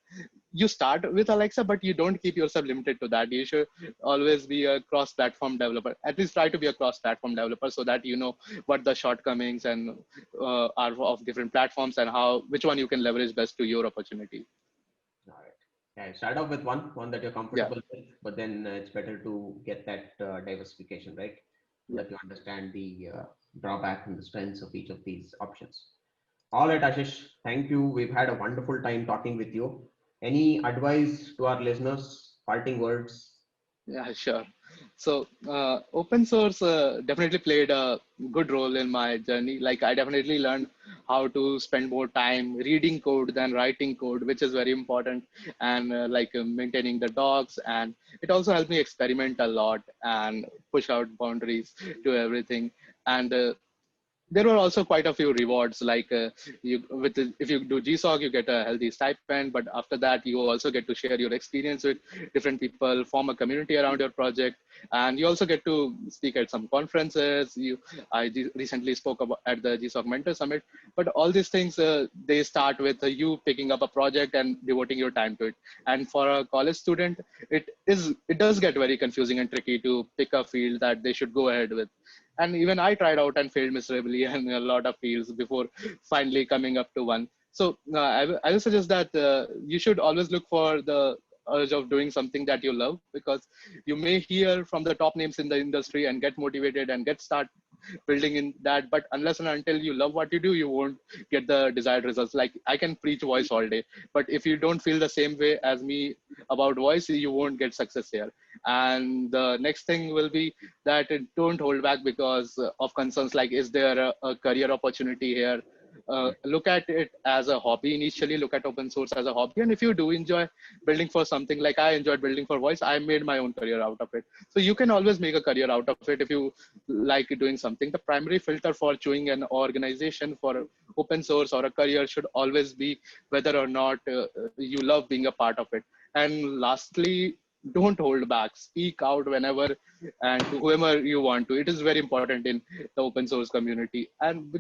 you start with Alexa, but you don't keep yourself limited to that. You should always be a cross-platform developer. At least try to be a cross-platform developer so that you know what the shortcomings and are of different platforms and how which one you can leverage best to your opportunity. All right. Yeah, start off with one that you're Yeah, comfortable with, but then it's better to get that diversification, right? So yeah. that you understand the drawback and the strengths of each of these options. All right, Ashish, thank you. We've had a wonderful time talking with you. Any advice to our listeners? Parting words? Yeah, sure. So, open source definitely played a good role in my journey. Like, I definitely learned how to spend more time reading code than writing code, which is very important, and maintaining the docs. And it also helped me experiment a lot and push out boundaries to everything. And there were also quite a few rewards like if you do GSOC you get a healthy stipend, but after that you also get to share your experience with different people, form a community around your project, and you also get to speak at some conferences. Recently spoke about at the GSOC Mentor Summit. But all these things they start with you picking up a project and devoting your time to it. And for a college student, it does get very confusing and tricky to pick a field that they should go ahead with. And even I tried out and failed miserably in a lot of fields before finally coming up to one. So I will suggest that you should always look for the urge of doing something that you love, because you may hear from the top names in the industry and get motivated and get start building in that, but unless and until you love what you do, you won't get the desired results. Like, I can preach voice all day, but if you don't feel the same way as me about voice, you won't get success here. And the next thing will be that don't hold back because of concerns like, is there a career opportunity here? Look at it as a hobby initially. Look at open source as a hobby, and if you do enjoy building for something, like I enjoyed building for voice, I made my own career out of it. So you can always make a career out of it if you like doing something. The primary filter for choosing an organization for open source or a career should always be whether or not you love being a part of it. And lastly, don't hold back. Speak out whenever and to whoever you want to. It is very important in the open source community, and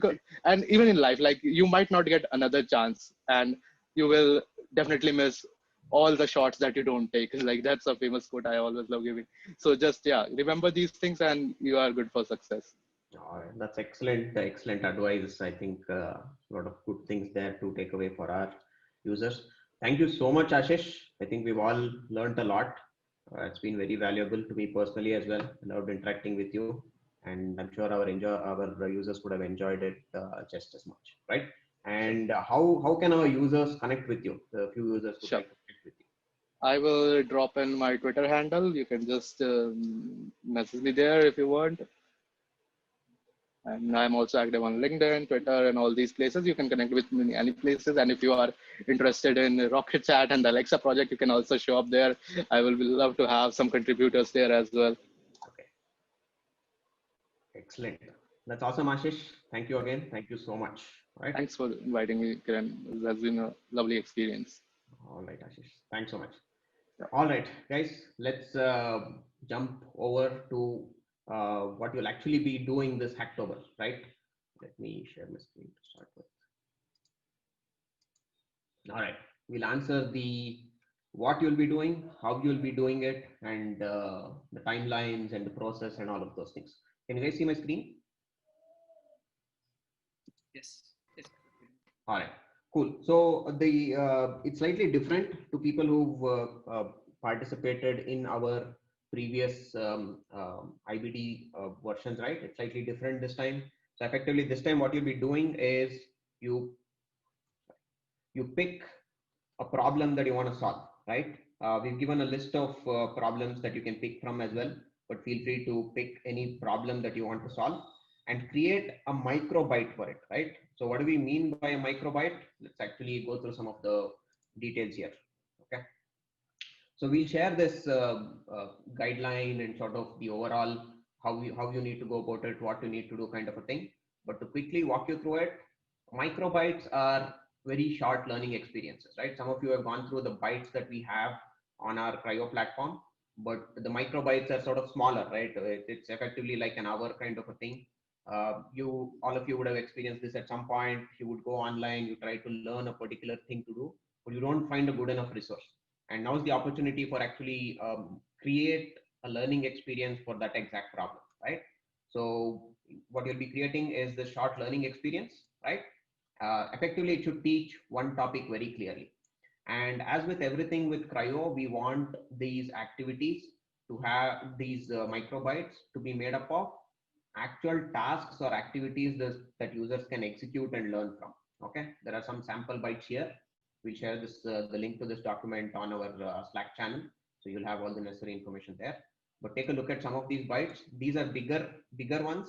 even in life, like, you might not get another chance, and you will definitely miss all the shots that you don't take. Like, that's a famous quote I always love giving. So just, yeah, remember these things and you are good for success. All right, that's excellent, excellent advice. I think a lot of good things there to take away for our users. Thank you so much, Ashish. I think we've all learned a lot. It's been very valuable to me personally as well. I loved interacting with you, and I'm sure our users would have enjoyed it just as much, right? And how can our users connect with you? The few users would Sure. like to connect with you. I will drop in my Twitter handle. You can just message me there if you want. And I'm also active on LinkedIn, Twitter, and all these places. You can connect with me in any places. And if you are interested in Rocket Chat and the Alexa project, you can also show up there. I will love to have some contributors there as well. Okay, excellent. That's awesome, Ashish. Thank you again. Thank you so much. All right. Thanks for inviting me, Kiran. It has been a lovely experience. All right, Ashish. Thanks so much. Yeah. All right, guys, let's jump over to what you'll actually be doing this Hacktober, right? Let me share my screen to start with. All right, we'll answer the what you'll be doing, how you'll be doing it, and the timelines and the process and all of those things. Can you guys see my screen? Yes. Yes. All right, cool. So the it's slightly different to people who've participated in our previous IBD versions, right? It's slightly different this time. So effectively this time what you'll be doing is you pick a problem that you want to solve, right? We've given a list of problems that you can pick from as well, but feel free to pick any problem that you want to solve and create a microbyte for it, right? So what do we mean by a microbyte? Let's actually go through some of the details here. Okay. So we'll share this guideline and sort of the overall how you need to go about it, what you need to do, kind of a thing. But to quickly walk you through it, microbytes are very short learning experiences, right? Some of you have gone through the bytes that we have on our Cryo platform, but the microbytes are sort of smaller, right? It's effectively like an hour kind of a thing. You all of you would have experienced this at some point. You would go online, you try to learn a particular thing to do, but you don't find a good enough resource. And now is the opportunity for actually create a learning experience for that exact problem, right? So what you'll be creating is the short learning experience, right? Effectively, it should teach one topic very clearly. And as with everything with Cryo, we want these activities to have these microbytes to be made up of actual tasks or activities that users can execute and learn from. Okay, there are some sample bytes here. We'll share this the link to this document on our Slack channel, so you'll have all the necessary information there. But take a look at some of these bytes. These are bigger ones,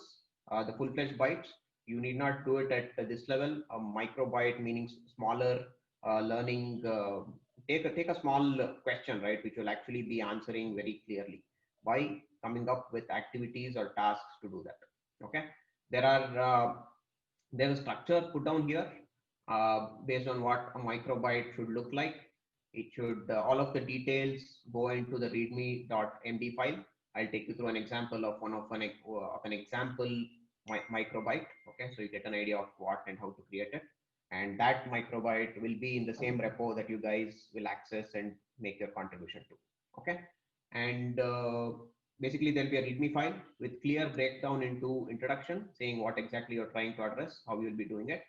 the full-fledged bytes. You need not do it at this level. A microbyte meaning smaller learning. Take a small question, right, which will actually be answering very clearly by coming up with activities or tasks to do that. Okay, there are there's a structure put down here based on what a microbyte should look like. It should all of the details go into the readme.md file. I'll take you through an example of an example microbyte. Okay, so you get an idea of what and how to create it, and that microbyte will be in the same repo that you guys will access and make your contribution to. Okay, and basically there'll be a readme file with clear breakdown into introduction, saying what exactly you're trying to address, how you'll be doing it,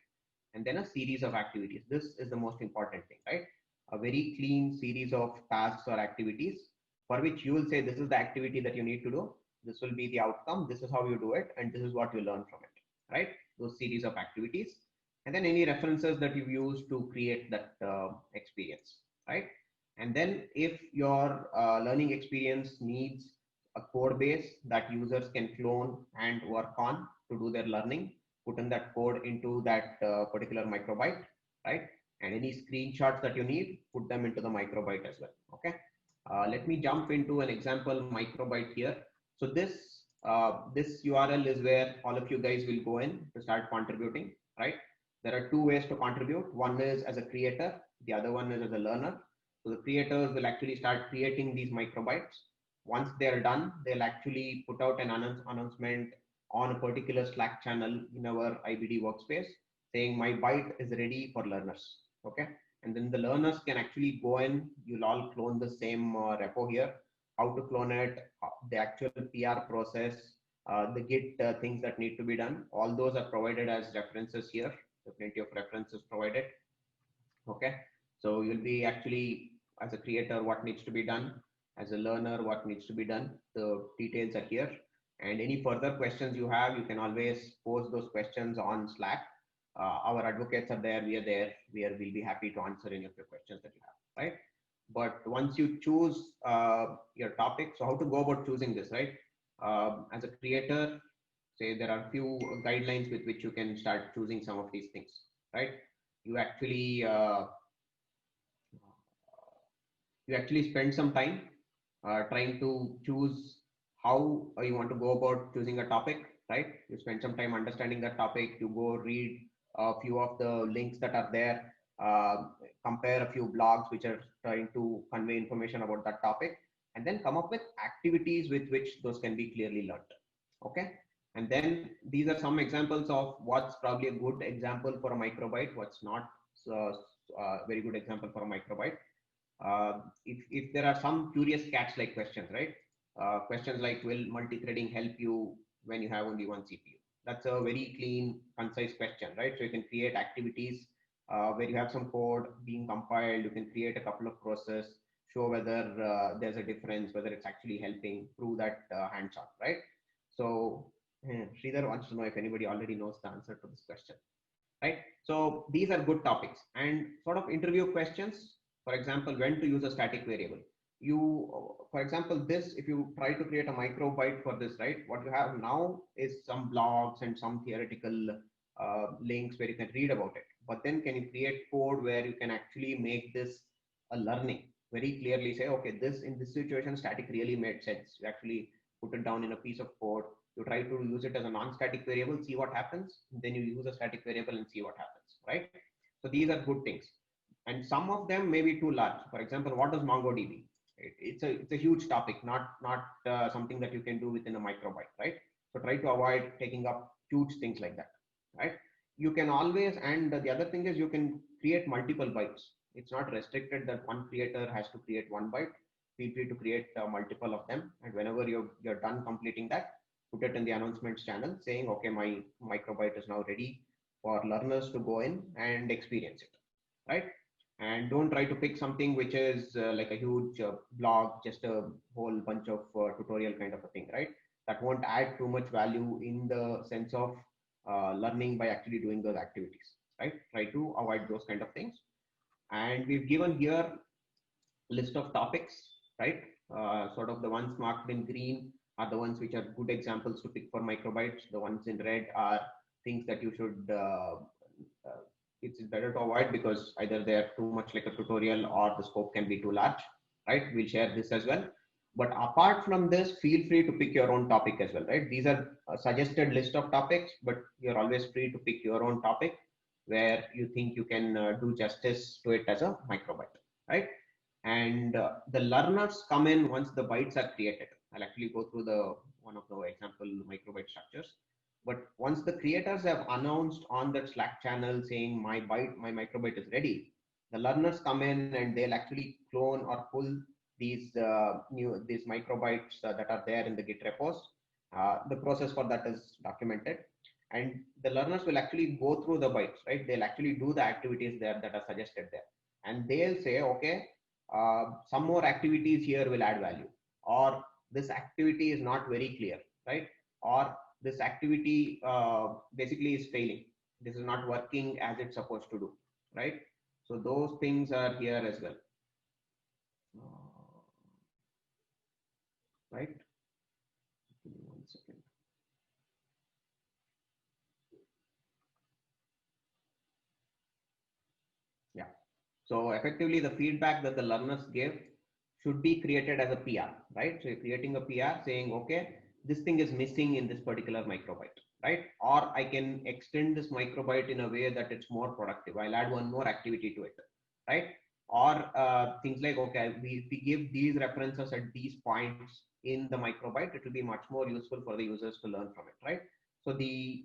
and then a series of activities. This is the most important thing, right? A very clean series of tasks or activities for which you will say this is the activity that you need to do, this will be the outcome, this is how you do it, and this is what you learn from it, right? Those series of activities, and then any references that you've used to create that experience, right? And then if your learning experience needs a code base that users can clone and work on to do their learning, put in that code into that particular microbyte, right? And any screenshots that you need, put them into the microbyte as well. Okay. Let me jump into an example microbyte here. So this URL is where all of you guys will go in to start contributing, right? There are two ways to contribute. One is as a creator, the other one is as a learner. So the creators will actually start creating these microbytes. Once they're done, they'll actually put out an announcement on a particular Slack channel in our IBD workspace saying my byte is ready for learners. Okay. And then the learners can actually go in, you'll all clone the same repo here, how to clone it, the actual PR process, the Git things that need to be done. All those are provided as references here. So plenty of references provided. Okay. So you'll be actually, as a creator, what needs to be done, as a learner, what needs to be done. The details are here. And any further questions you have, you can always post those questions on Slack. Our advocates are there, we are there, we'll be happy to answer any of your questions that you have, right? But once you choose your topic, so how to go about choosing this, right? As a creator, say there are a few guidelines with which you can start choosing some of these things, right? You actually spend some time trying to choose how you want to go about choosing a topic, right? You spend some time understanding that topic, you go read a few of the links that are there, compare a few blogs which are trying to convey information about that topic, and then come up with activities with which those can be clearly learned. Okay. And then these are some examples of what's probably a good example for a microbyte, what's not a very good example for a microbyte. If there are some curious catch-like questions, right? Questions like, will multi-threading help you when you have only one CPU? That's a very clean, concise question, right? So you can create activities where you have some code being compiled. You can create a couple of process, show whether there's a difference, whether it's actually helping, prove that hands-on, right? So Sridhar wants to know if anybody already knows the answer to this question, right? So these are good topics and sort of interview questions. For example, when to use a static variable. For example, this, if you try to create a microbyte for this, right? What you have now is some blogs and some theoretical links where you can read about it. But then can you create code where you can actually make this a learning? Very clearly say, okay, this in this situation, static really made sense. You actually put it down in a piece of code. You try to use it as a non-static variable, see what happens. Then you use a static variable and see what happens, right? So these are good things. And some of them may be too large. For example, what is MongoDB? It's a huge topic, not something that you can do within a microbyte, right? So try to avoid taking up huge things like that, right? You can always, and the other thing is you can create multiple bytes. It's not restricted that one creator has to create one byte. Feel free to create multiple of them, and whenever you're done completing that, put it in the announcements channel saying, okay, my microbyte is now ready for learners to go in and experience it, right? And don't try to pick something which is like a huge blog, just a whole bunch of tutorial kind of a thing, right? That won't add too much value in the sense of learning by actually doing those activities, right? Try to avoid those kind of things. And we've given here list of topics, right? Sort of the ones marked in green are the ones which are good examples to pick for microbytes. The ones in red are things that you should, it's better to avoid because either they're too much like a tutorial or the scope can be too large, right? We'll share this as well. But apart from this, feel free to pick your own topic as well, right? These are a suggested list of topics, but you're always free to pick your own topic where you think you can do justice to it as a microbyte, right? And the learners come in once the bytes are created. I'll actually go through the one of the example microbyte structures. But once the creators have announced on that Slack channel saying my microbyte is ready, the learners come in and they'll actually clone or pull these microbytes that are there in the Git repos. The process for that is documented, and the learners will actually go through the bytes, right? They'll actually do the activities there that are suggested there, and they'll say, okay, some more activities here will add value, or this activity is not very clear, right? Or this activity basically is failing. This is not working as it's supposed to do, right? So those things are here as well, right? Give me 1 second. Yeah. So effectively, the feedback that the learners give should be created as a PR, right? So you're creating a PR saying, okay, this thing is missing in this particular microbyte, right? Or I can extend this microbyte in a way that it's more productive. I'll add one more activity to it, right? Or things like, okay, if we give these references at these points in the microbyte, it will be much more useful for the users to learn from it, right? So the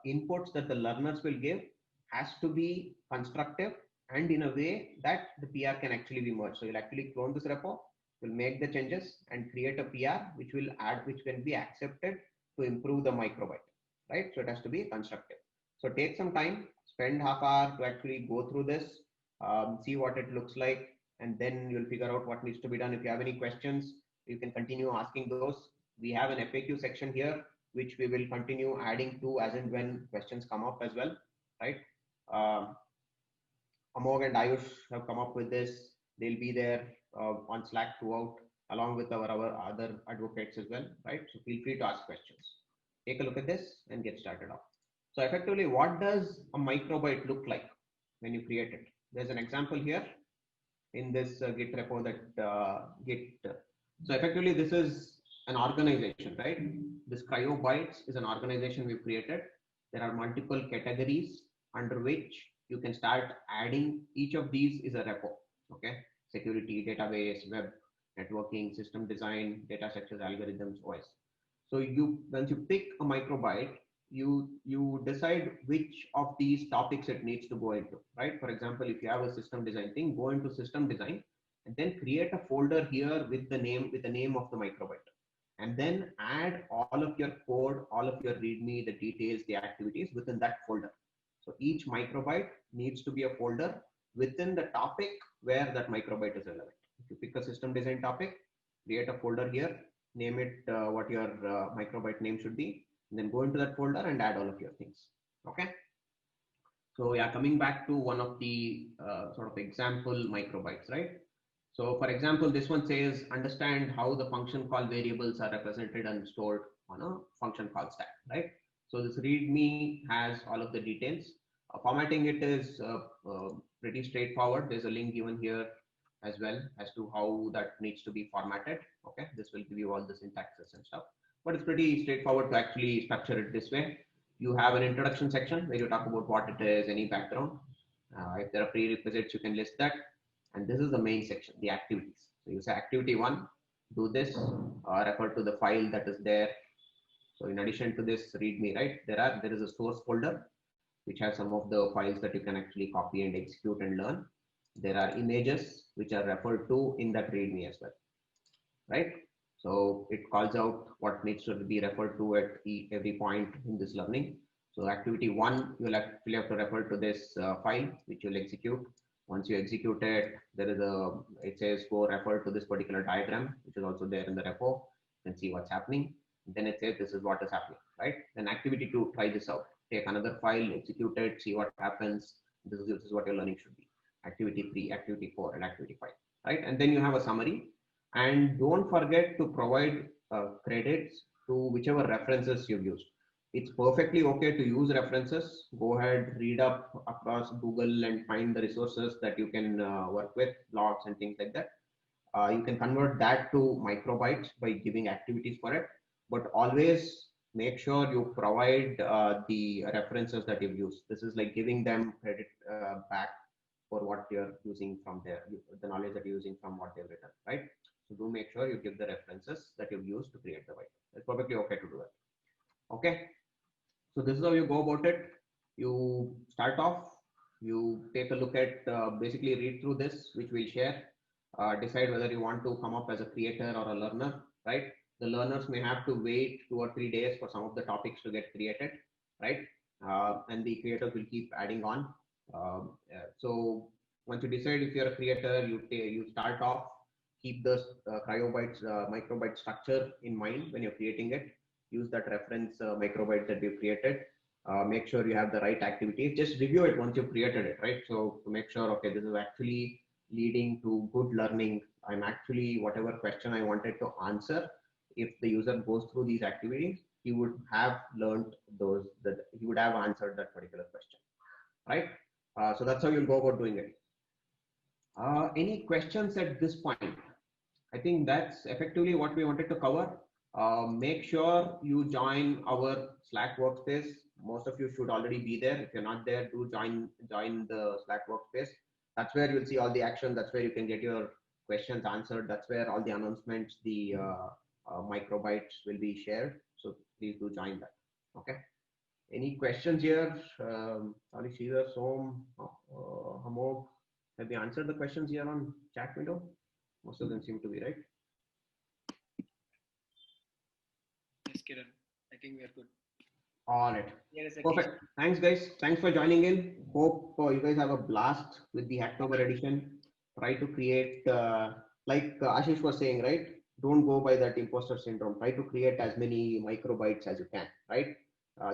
inputs that the learners will give has to be constructive and in a way that the PR can actually be merged. So you'll actually clone this repo, you'll make the changes and create a PR which will add, which can be accepted to improve the microbyte, right? So it has to be constructive. So take some time, spend half hour to actually go through this, see what it looks like, and then you'll figure out what needs to be done. If you have any questions, you can continue asking those. We have an FAQ section here, which we will continue adding to as and when questions come up as well, right? Amog and Ayush have come up with this. They'll be there on Slack throughout, along with our other advocates as well, right? So feel free to ask questions. Take a look at this and get started off. So effectively, what does a microbyte look like when you create it? There's an example here in this Git repo that Git. So effectively, this is an organization, right? This CryoBytes is an organization we've created. There are multiple categories under which you can start adding. Each of these is a repo, okay? Security, database, web, networking, system design, data structures, algorithms, OS. So once you pick a microbyte, you decide which of these topics it needs to go into, right? For example, if you have a system design thing, go into system design and then create a folder here with the name of the microbyte, and then add all of your code, all of your readme, the details, the activities within that folder. So each microbyte needs to be a folder within the topic where that microbyte is relevant. If you pick a system design topic, create a folder here, name it what your microbyte name should be, and then go into that folder and add all of your things. Okay. So yeah, coming back to one of the sort of example microbytes, right? So for example, this one says, understand how the function call variables are represented and stored on a function call stack, right? So this README has all of the details. Formatting it is pretty straightforward. There's a link given here as well as to how that needs to be formatted. Okay, this will give you all the syntaxes and stuff, but it's pretty straightforward to actually structure it this way. You have an introduction section where you talk about what it is, any background. If there are prerequisites, you can list that. And this is the main section, the activities. So you say activity 1, do this, refer to the file that is there. So in addition to this README, right, there is a source folder which has some of the files that you can actually copy and execute and learn. There are images which are referred to in that README as well, right? So it calls out what needs to be referred to at every point in this learning. So activity 1, you will actually have to refer to this file which you'll execute. Once you execute it, it says go refer to this particular diagram, which is also there in the repo, and see what's happening. Then it says this is what is happening, right? Then activity 2, try this out. Take another file, execute it, see what happens. This is what your learning should be. Activity 3, activity 4, and activity 5, right? And then you have a summary. And don't forget to provide credits to whichever references you've used. It's perfectly okay to use references. Go ahead, read up across Google and find the resources that you can work with, blogs and things like that. You can convert that to microbytes by giving activities for it, but always make sure you provide the references that you've used. This is like giving them credit back for what you're using from there, the knowledge that you're using from what they've written, right? So do make sure you give the references that you've used to create the whiteboard. It's perfectly okay to do that. Okay. So this is how you go about it. You start off, you take a look at, basically read through this, which we'll share, decide whether you want to come up as a creator or a learner, right? The learners may have to wait 2 or 3 days for some of the topics to get created, right? And the creators will keep adding on. So once you decide if you're a creator, you start off, keep the cryobytes, microbyte structure in mind when you're creating it. Use that reference microbyte that we've created. Make sure you have the right activities. Just review it once you've created it, right? So to make sure, okay, this is actually leading to good learning. I'm actually, whatever question I wanted to answer, if the user goes through these activities, he would have learned those, that he would have answered that particular question, right? So that's how you'll go about doing it. Any questions at this point? I think that's effectively what we wanted to cover. Make sure you join our Slack workspace. Most of you should already be there. If you're not there, do join the Slack workspace. That's where you'll see all the action. That's where you can get your questions answered. That's where all the announcements, the microbytes will be shared. So please do join that. Okay. Any questions here? Ali, Sridhar, Som, Hamog, have they answered the questions here on chat window? Most of them seem to be right. Yes, Kiran. I think we are good. All right. Perfect. Thanks, guys. Thanks for joining in. Hope you guys have a blast with the Hacktober edition. Try to create, like Ashish was saying, right? Don't go by that imposter syndrome. Try to create as many microbytes as you can, right?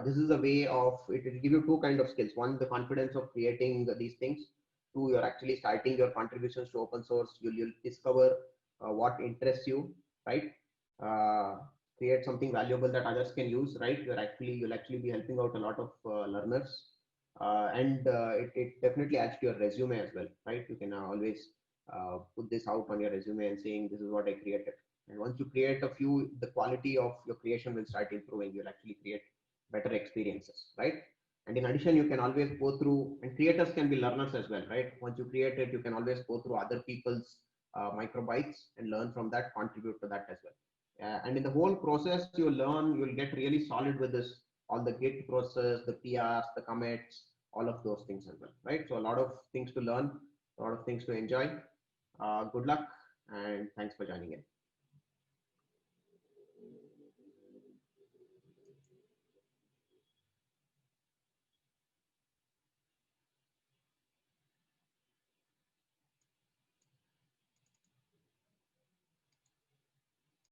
This is a way of, it will give you 2 kind of skills. One, the confidence of creating these things. 2, you're actually starting your contributions to open source. You'll discover what interests you, right? Create something valuable that others can use, right? You'll actually be helping out a lot of learners, and it definitely adds to your resume as well, right? You can always put this out on your resume and saying this is what I created. And once you create a few, the quality of your creation will start improving. You'll actually create better experiences, right? And in addition, you can always go through, and creators can be learners as well, right? Once you create it, you can always go through other people's microbytes and learn from that, contribute to that as well. And in the whole process, you'll get really solid with this, all the Git process, the PRs, the commits, all of those things as well, right? So a lot of things to learn, a lot of things to enjoy. Good luck and thanks for joining in.